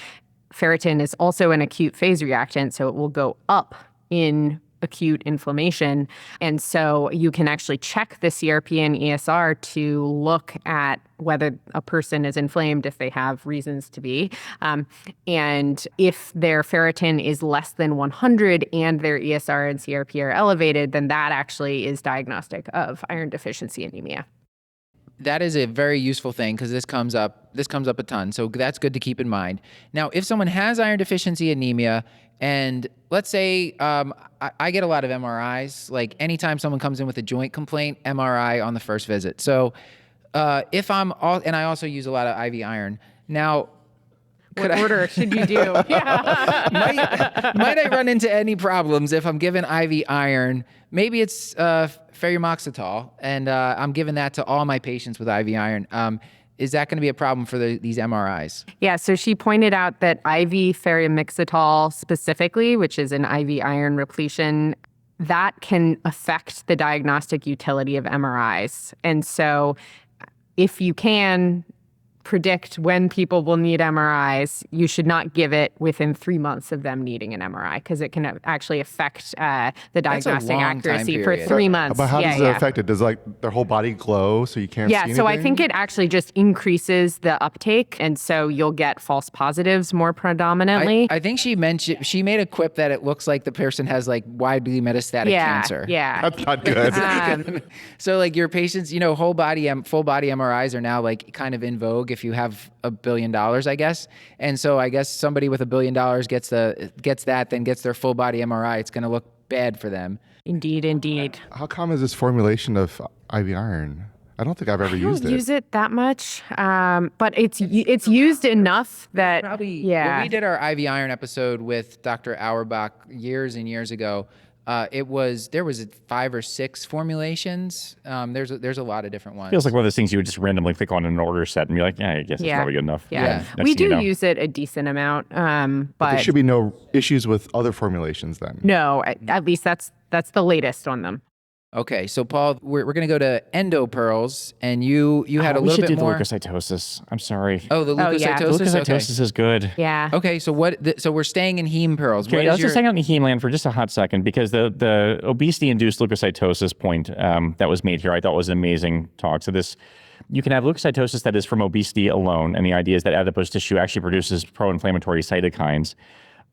ferritin is also an acute phase reactant, so it will go up in acute inflammation. And so you can actually check the CRP and ESR to look at whether a person is inflamed if they have reasons to be. And if their ferritin is less than 100 and their ESR and CRP are elevated, then that actually is diagnostic of iron deficiency anemia. That is a very useful thing because this comes up a ton. So that's good to keep in mind. Now, if someone has iron deficiency anemia, and let's say I get a lot of MRIs, like anytime someone comes in with a joint complaint, MRI on the first visit. So and I also use a lot of IV iron. Now, What order should you do? Yeah. might I run into any problems if I'm given IV iron? Maybe it's ferromoxetol, and I'm giving that to all my patients with IV iron. Is that going to be a problem for these MRIs? Yeah, so she pointed out that IV ferromoxetol specifically, which is an IV iron repletion, that can affect the diagnostic utility of MRIs. And so if you can predict when people will need MRIs, you should not give it within 3 months of them needing an MRI because it can actually affect the diagnostic accuracy for 3 months. But how does it affect it? Does their whole body glow so you can't see anything? So I think it actually just increases the uptake, and so you'll get false positives more predominantly. I think she made a quip that it looks like the person has widely metastatic cancer. Yeah. That's not good. So your patients, full body MRIs are now kind of in vogue if you have $1 billion, I guess. And so I guess somebody with $1 billion gets that, then gets their full body MRI. It's going to look bad for them. Indeed. How common is this formulation of IV iron? I don't think I've ever I used don't it. use it that much, but it's used enough that Probably yeah. when we did our IV iron episode with Dr. Auerbach years and years ago, there was 5 or 6 formulations. There's a lot of different ones. Feels like one of those things you would just randomly click on in an order set and be like, yeah, I guess it's Yeah. probably good enough. Yeah, And next we thing you do know- use it a decent amount, There but should be no issues with other formulations then. no, at least that's the latest on them. Okay, so Paul, we're going to go to endopearls, and you had a we little should bit do more. the leukocytosis. I'm sorry. Oh, the Oh, yeah. leukocytosis. Leukocytosis is good. Yeah. Okay, so so we're staying in heme pearls. Okay, What let's is your, just hang out in the heme land for just a hot second because the obesity-induced leukocytosis point that was made here I thought was an amazing talk. So you can have leukocytosis that is from obesity alone, and the idea is that adipose tissue actually produces pro-inflammatory cytokines.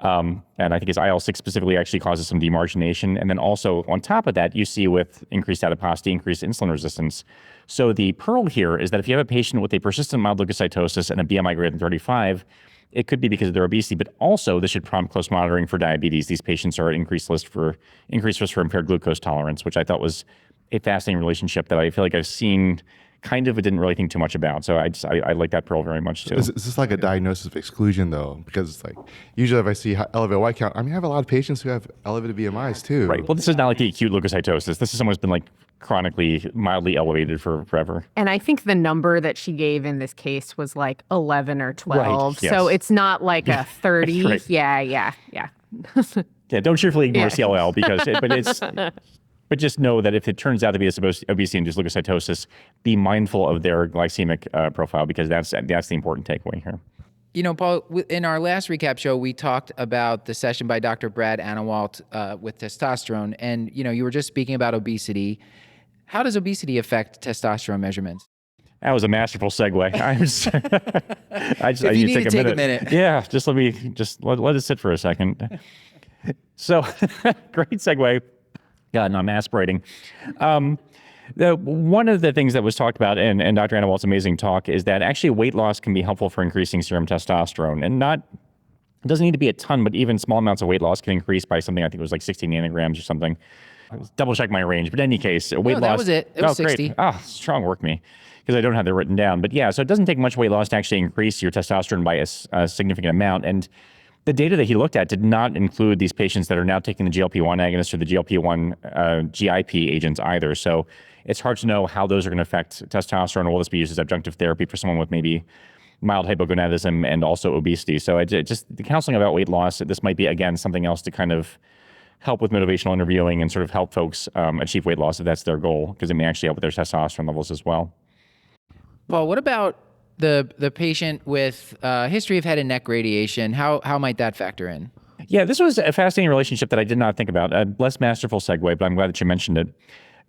And I think it's IL-6 specifically actually causes some demargination. And then also on top of that, you see with increased adiposity, increased insulin resistance. So the pearl here is that if you have a patient with a persistent mild leukocytosis and a BMI greater than 35, it could be because of their obesity, but also this should prompt close monitoring for diabetes. These patients are at increased risk for impaired glucose tolerance, which I thought was a fascinating relationship that I feel like I've seen kind of, but didn't really think too much about. So I like that pearl very much too. Is this like a diagnosis of exclusion though? Because like usually if I see elevated white count, I mean I have a lot of patients who have elevated BMIs too. Right. Well, this is not like the acute leukocytosis. This is someone who's been like chronically mildly elevated for forever. And I think the number that she gave in this case was like 11 or 12. Right, So yes. it's not like a 30. Right. Yeah. Yeah, don't cheerfully ignore Yeah. CLL but just know that if it turns out to be this obesity-induced leukocytosis, be mindful of their glycemic profile because that's the important takeaway here. You know, Paul, in our last recap show, we talked about the session by Dr. Brad Anawalt with testosterone, and you were just speaking about obesity. How does obesity affect testosterone measurements? That was a masterful segue. I you need to take a minute. Yeah, let it sit for a second. So, great segue. God, no, I'm aspirating. One of the things that was talked about in Dr. Anawalt's amazing talk is that actually weight loss can be helpful for increasing serum testosterone. And it doesn't need to be a ton, but even small amounts of weight loss can increase by something, I think it was like 60 nanograms or something. Double check my range. But in any case, weight loss. That was it. It was 60. Great. Ah, strong work me. Because I don't have that written down. But yeah, so it doesn't take much weight loss to actually increase your testosterone by a significant amount. And the data that he looked at did not include these patients that are now taking the GLP-1 agonist or the GLP-1 GIP agents either. So it's hard to know how those are going to affect testosterone, or will this be used as adjunctive therapy for someone with maybe mild hypogonadism and also obesity. So just the counseling about weight loss, this might be, again, something else to kind of help with motivational interviewing and sort of help folks achieve weight loss if that's their goal, because it may actually help with their testosterone levels as well. Paul, what about the patient with history of head and neck radiation? How might that factor in? Yeah, this was a fascinating relationship that I did not think about. A less masterful segue, but I'm glad that you mentioned it.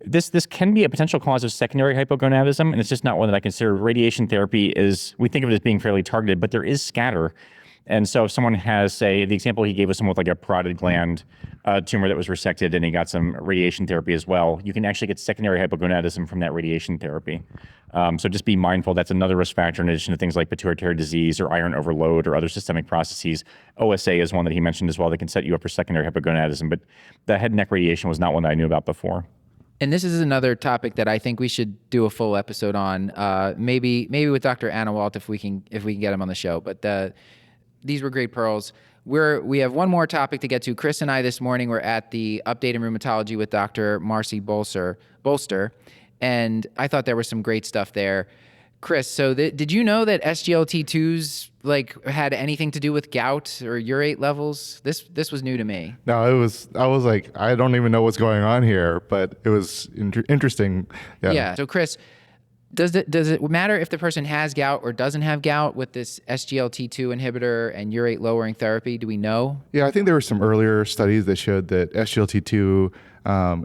This can be a potential cause of secondary hypogonadism, and it's just not one that I consider. Radiation therapy we think of it as being fairly targeted, but there is scatter. And so if someone has, say, the example he gave was someone with like a parotid gland tumor that was resected and he got some radiation therapy as well, you can actually get secondary hypogonadism from that radiation therapy. So just be mindful. That's another risk factor in addition to things like pituitary disease or iron overload or other systemic processes. OSA is one that he mentioned as well that can set you up for secondary hypogonadism. But the head and neck radiation was not one that I knew about before. And this is another topic that I think we should do a full episode on. Maybe with Dr. Anawalt if we can get him on the show. But these were great pearls. We have one more topic to get to. Chris and I this morning were at the Update in Rheumatology with Dr. Marcy Bolster, and I thought there was some great stuff there. Chris, so did you know that SGLT2s had anything to do with gout or urate levels? This was new to me. No, I was like, I don't even know what's going on here, but it was interesting. Yeah. So Chris, does it matter if the person has gout or doesn't have gout with this SGLT2 inhibitor and urate lowering therapy? Do we know? Yeah, I think there were some earlier studies that showed that SGLT2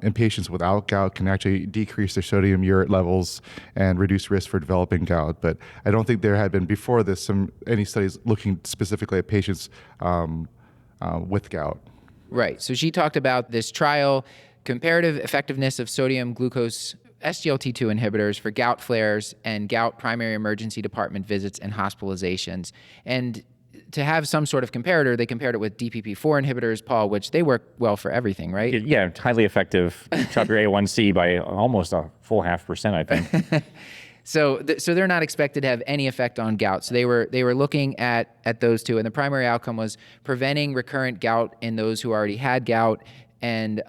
in patients without gout can actually decrease their sodium urate levels and reduce risk for developing gout. But I don't think there had been before this any studies looking specifically at patients with gout. Right. So she talked about this trial, comparative effectiveness of sodium glucose SGLT2 inhibitors for gout flares and gout primary emergency department visits and hospitalizations. And to have some sort of comparator, they compared it with DPP-4 inhibitors, Paul, which they work well for everything, right? Yeah, highly effective. Drop your A1C by almost a full 0.5%, I think. So they're not expected to have any effect on gout. So they were looking at those two, and the primary outcome was preventing recurrent gout in those who already had gout and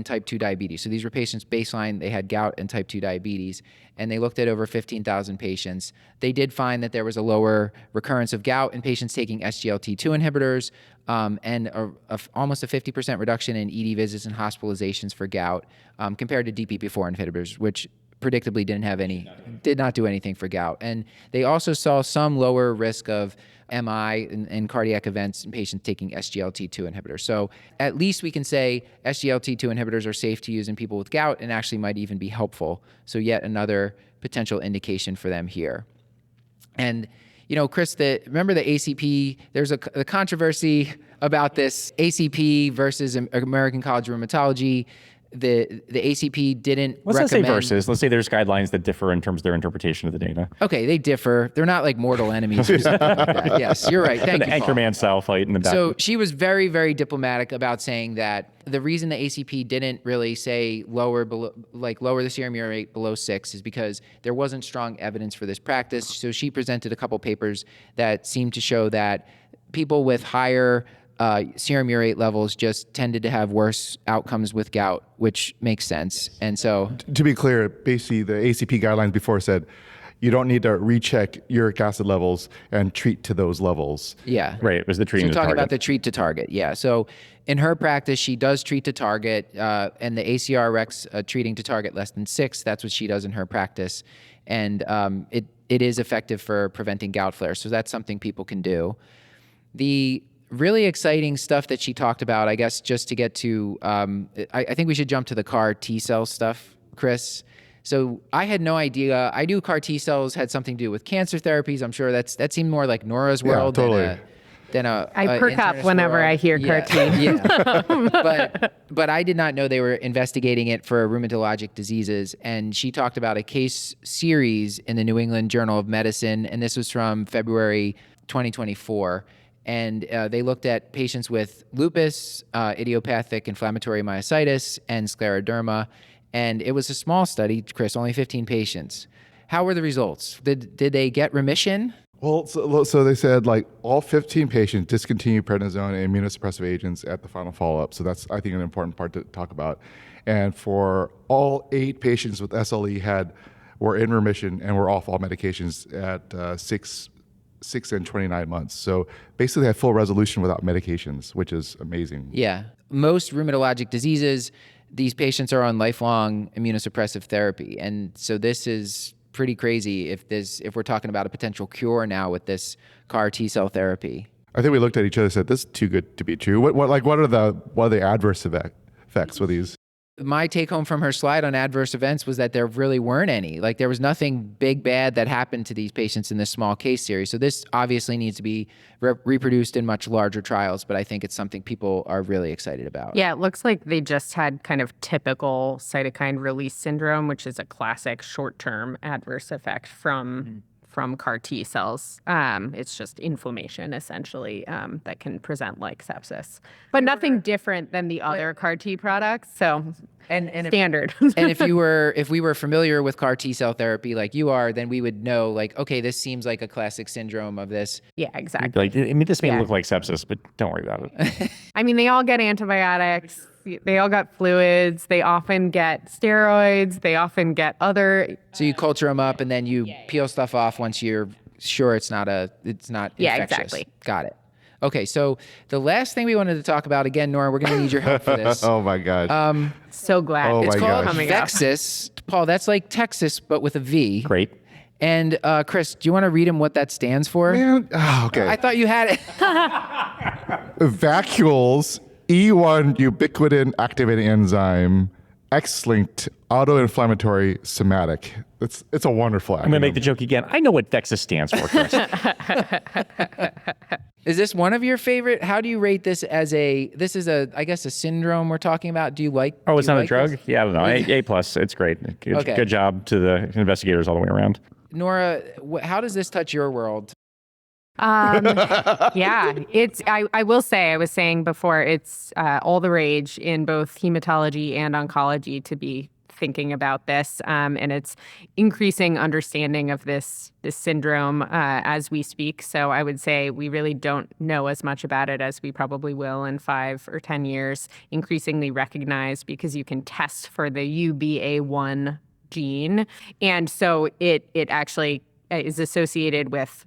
type 2 diabetes. So these were patients baseline, they had gout and type 2 diabetes, and they looked at over 15,000 patients. They did find that there was a lower recurrence of gout in patients taking SGLT2 inhibitors, and almost a 50% reduction in ED visits and hospitalizations for gout, compared to DPP-4 inhibitors, which predictably did not do anything for gout. And they also saw some lower risk of MI and cardiac events in patients taking SGLT2 inhibitors. So at least we can say SGLT2 inhibitors are safe to use in people with gout and actually might even be helpful. So yet another potential indication for them here. And Chris, remember the ACP, there's a controversy about this ACP versus American College of Rheumatology. The ACP didn't Let's not say recommend... versus. Let's say there's guidelines that differ in terms of their interpretation of the data. Okay, they differ. They're not like mortal enemies or something like that. Yes, you're right. Thank you, Paul. Anchorman style fight in the back. So she was very, very diplomatic about saying that the reason the ACP didn't really say lower the serum urate rate below 6 is because there wasn't strong evidence for this practice. So she presented a couple papers that seemed to show that people with higher serum urate levels just tended to have worse outcomes with gout, which makes sense. And so, To be clear, basically the ACP guidelines before said you don't need to recheck uric acid levels and treat to those levels. yeah. Right, it was the treating So to talking target. about the treat to target, yeah. So in her practice, she does treat to target, and the ACR recs treating to target less than 6. That's what she does in her practice, and it is effective for preventing gout flares. So that's something people can do. The really exciting stuff that she talked about, I guess, just to get to, I think we should jump to the CAR T cell stuff, Chris. So I had no idea. I knew CAR T cells had something to do with cancer therapies. I'm sure that seemed more like Nora's world totally. than a I perk up whenever I hear CAR T. Yeah. But I did not know they were investigating it for rheumatologic diseases. And she talked about a case series in the New England Journal of Medicine, and this was from February 2024. And they looked at patients with lupus, idiopathic inflammatory myositis, and scleroderma. And it was a small study, Chris, only 15 patients. How were the results? Did they get remission? Well, so they said like all 15 patients discontinued prednisone and immunosuppressive agents at the final follow-up. So that's, I think, an important part to talk about. And for all 8 patients with SLE were in remission and were off all medications at 6 and 29 months. So basically they had full resolution without medications, which is amazing. Yeah. Most rheumatologic diseases, these patients are on lifelong immunosuppressive therapy. And so this is pretty crazy if we're talking about a potential cure now with this CAR T cell therapy. I think we looked at each other and said, this is too good to be true. What are the adverse effects with these? My take home from her slide on adverse events was that there really weren't any. Like there was nothing big bad that happened to these patients in this small case series. So this obviously needs to be reproduced in much larger trials, but I think it's something people are really excited about. Yeah, it looks like they just had kind of typical cytokine release syndrome, which is a classic short-term adverse effect from CAR T cells. It's just inflammation, essentially, that can present like sepsis. But nothing different than the other CAR T products, so and standard. And if we were familiar with CAR T cell therapy like you are, then we would know, like, okay, this seems like a classic syndrome of this. Yeah, exactly. This may look like sepsis, but don't worry about it. I mean, they all get antibiotics. They all got fluids. They often get steroids. They often get other. So you culture them up and then you peel stuff off once you're sure it's not infectious. Yeah, exactly. Got it. Okay, so the last thing we wanted to talk about, again, Nora, we're going to need your help for this. Oh my God. So glad Oh It's my called gosh. Infectious. Paul, that's like Texas, but with a V. Great. And Chris, do you want to read him what that stands for? Man, okay. I thought you had it. Vacuoles E1 ubiquitin activating enzyme, X-linked autoinflammatory somatic. It's a wonderful acronym. I'm going to make the joke again. I know what Texas stands for, Chris. Is this one of your favorite? How do you rate this this is I guess a syndrome we're talking about. Do you like? Oh, it's do you not like a drug? this? Yeah, I don't know. A plus. It's great. Okay. Good job to the investigators all the way around. Nora, how does this touch your world? Yeah, I will say, I was saying before, it's all the rage in both hematology and oncology to be thinking about this, and it's increasing understanding of this syndrome as we speak. So I would say we really don't know as much about it as we probably will in 5 or 10 years, increasingly recognized because you can test for the UBA1 gene. And so it actually is associated with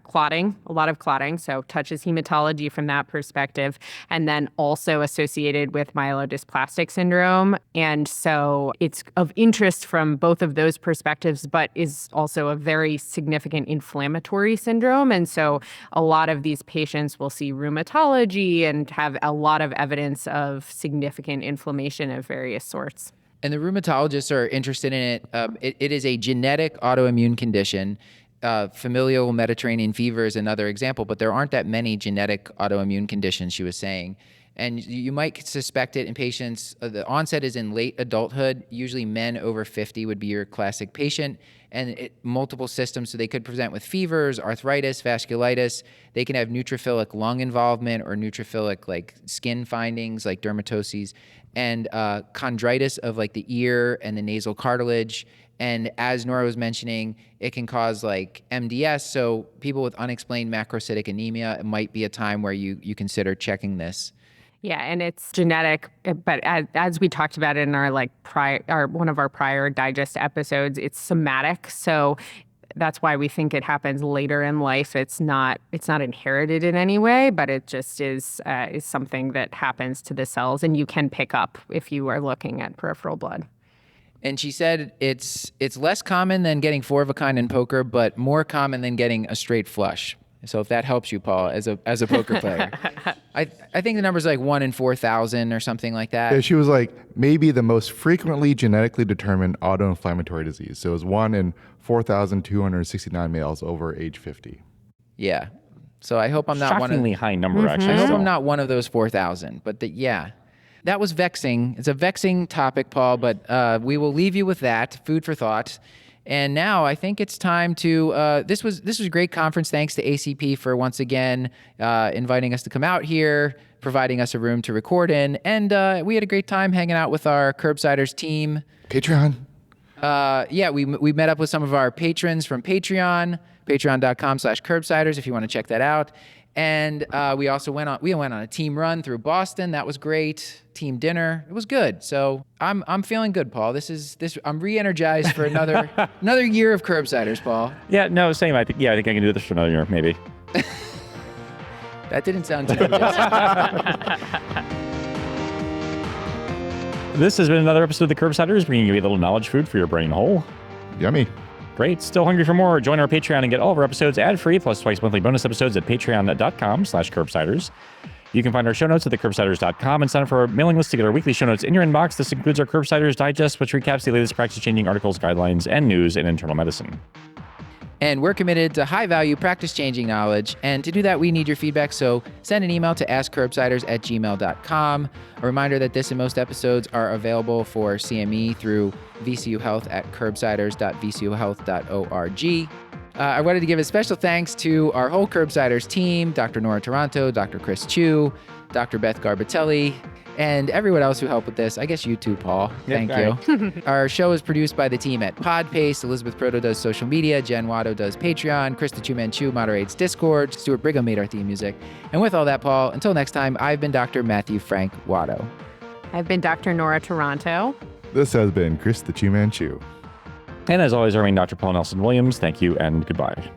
clotting, a lot of clotting, so touches hematology from that perspective, and then also associated with myelodysplastic syndrome. And so it's of interest from both of those perspectives, but is also a very significant inflammatory syndrome. And so a lot of these patients will see rheumatology and have a lot of evidence of significant inflammation of various sorts. And the rheumatologists are interested in it. It is a genetic autoimmune condition. Familial Mediterranean fever is another example, but there aren't that many genetic autoimmune conditions, she was saying. And you might suspect it in patients. The onset is in late adulthood. Usually men over 50 would be your classic patient, and multiple systems. So they could present with fevers, arthritis, vasculitis. They can have neutrophilic lung involvement or neutrophilic like skin findings like dermatoses, and chondritis of like the ear and the nasal cartilage. And as Nora was mentioning, it can cause like MDS. So people with unexplained macrocytic anemia, it might be a time where you consider checking this. Yeah, and it's genetic, but as we talked about in our one of our prior digest episodes, it's somatic. So that's why we think it happens later in life. It's not inherited in any way, but it just is something that happens to the cells, and you can pick up if you are looking at peripheral blood. And she said it's less common than getting 4 of a kind in poker, but more common than getting a straight flush. So if that helps you, Paul, as a poker player, I think the number's like 1 in 4,000 or something like that. Yeah, she was like maybe the most frequently genetically determined autoinflammatory disease. So it was 1 in 4,269 males over age 50. Yeah. So I hope I'm not Shockingly high number, actually. I hope So. I'm not one of those 4,000. But yeah. That was vexing. It's a vexing topic, Paul, but we will leave you with that. Food for thought. And now I think it's time to, this was a great conference. Thanks to ACP for once again inviting us to come out here, providing us a room to record in. And we had a great time hanging out with our Curbsiders team. Patreon. Yeah, we met up with some of our patrons from Patreon, patreon.com/Curbsiders if you want to check that out. And we also went on a team run through Boston. That was great. Team dinner. It was good. So I'm feeling good, Paul. I'm re-energized for another year of Curbsiders, Paul. Yeah, no, same. I think I can do this for another year, maybe. That didn't sound too good. This has been another episode of the Curbsiders, bringing you a little knowledge food for your brain hole. Yummy. Great. Still hungry for more? Join our Patreon and get all of our episodes ad-free, plus twice monthly bonus episodes at patreon.com/Curbsiders. You can find our show notes at thecurbsiders.com and sign up for our mailing list to get our weekly show notes in your inbox. This includes our Curbsiders Digest, which recaps the latest practice-changing articles, guidelines, and news in internal medicine. And we're committed to high-value, practice-changing knowledge. And to do that, we need your feedback. So send an email to askcurbsiders@gmail.com. A reminder that this and most episodes are available for CME through VCU Health at curbsiders.vcuhealth.org. I wanted to give a special thanks to our whole Curbsiders team, Dr. Nora Taranto, Dr. Chris Chiu, Dr. Beth Garbitelli, and everyone else who helped with this. I guess you too, Paul. Thank you. Our show is produced by the team at Podpaste. Elizabeth Proto does social media. Jen Watto does Patreon. Krista Chiu Man moderates Discord. Stuart Brigham made our theme music. And with all that, Paul, until next time, I've been Dr. Matthew Frank Watto. I've been Dr. Nora Taranto. This has been Chris the Chiu Man Chiu. And as always, our main Dr. Paul Nelson Williams, thank you and goodbye.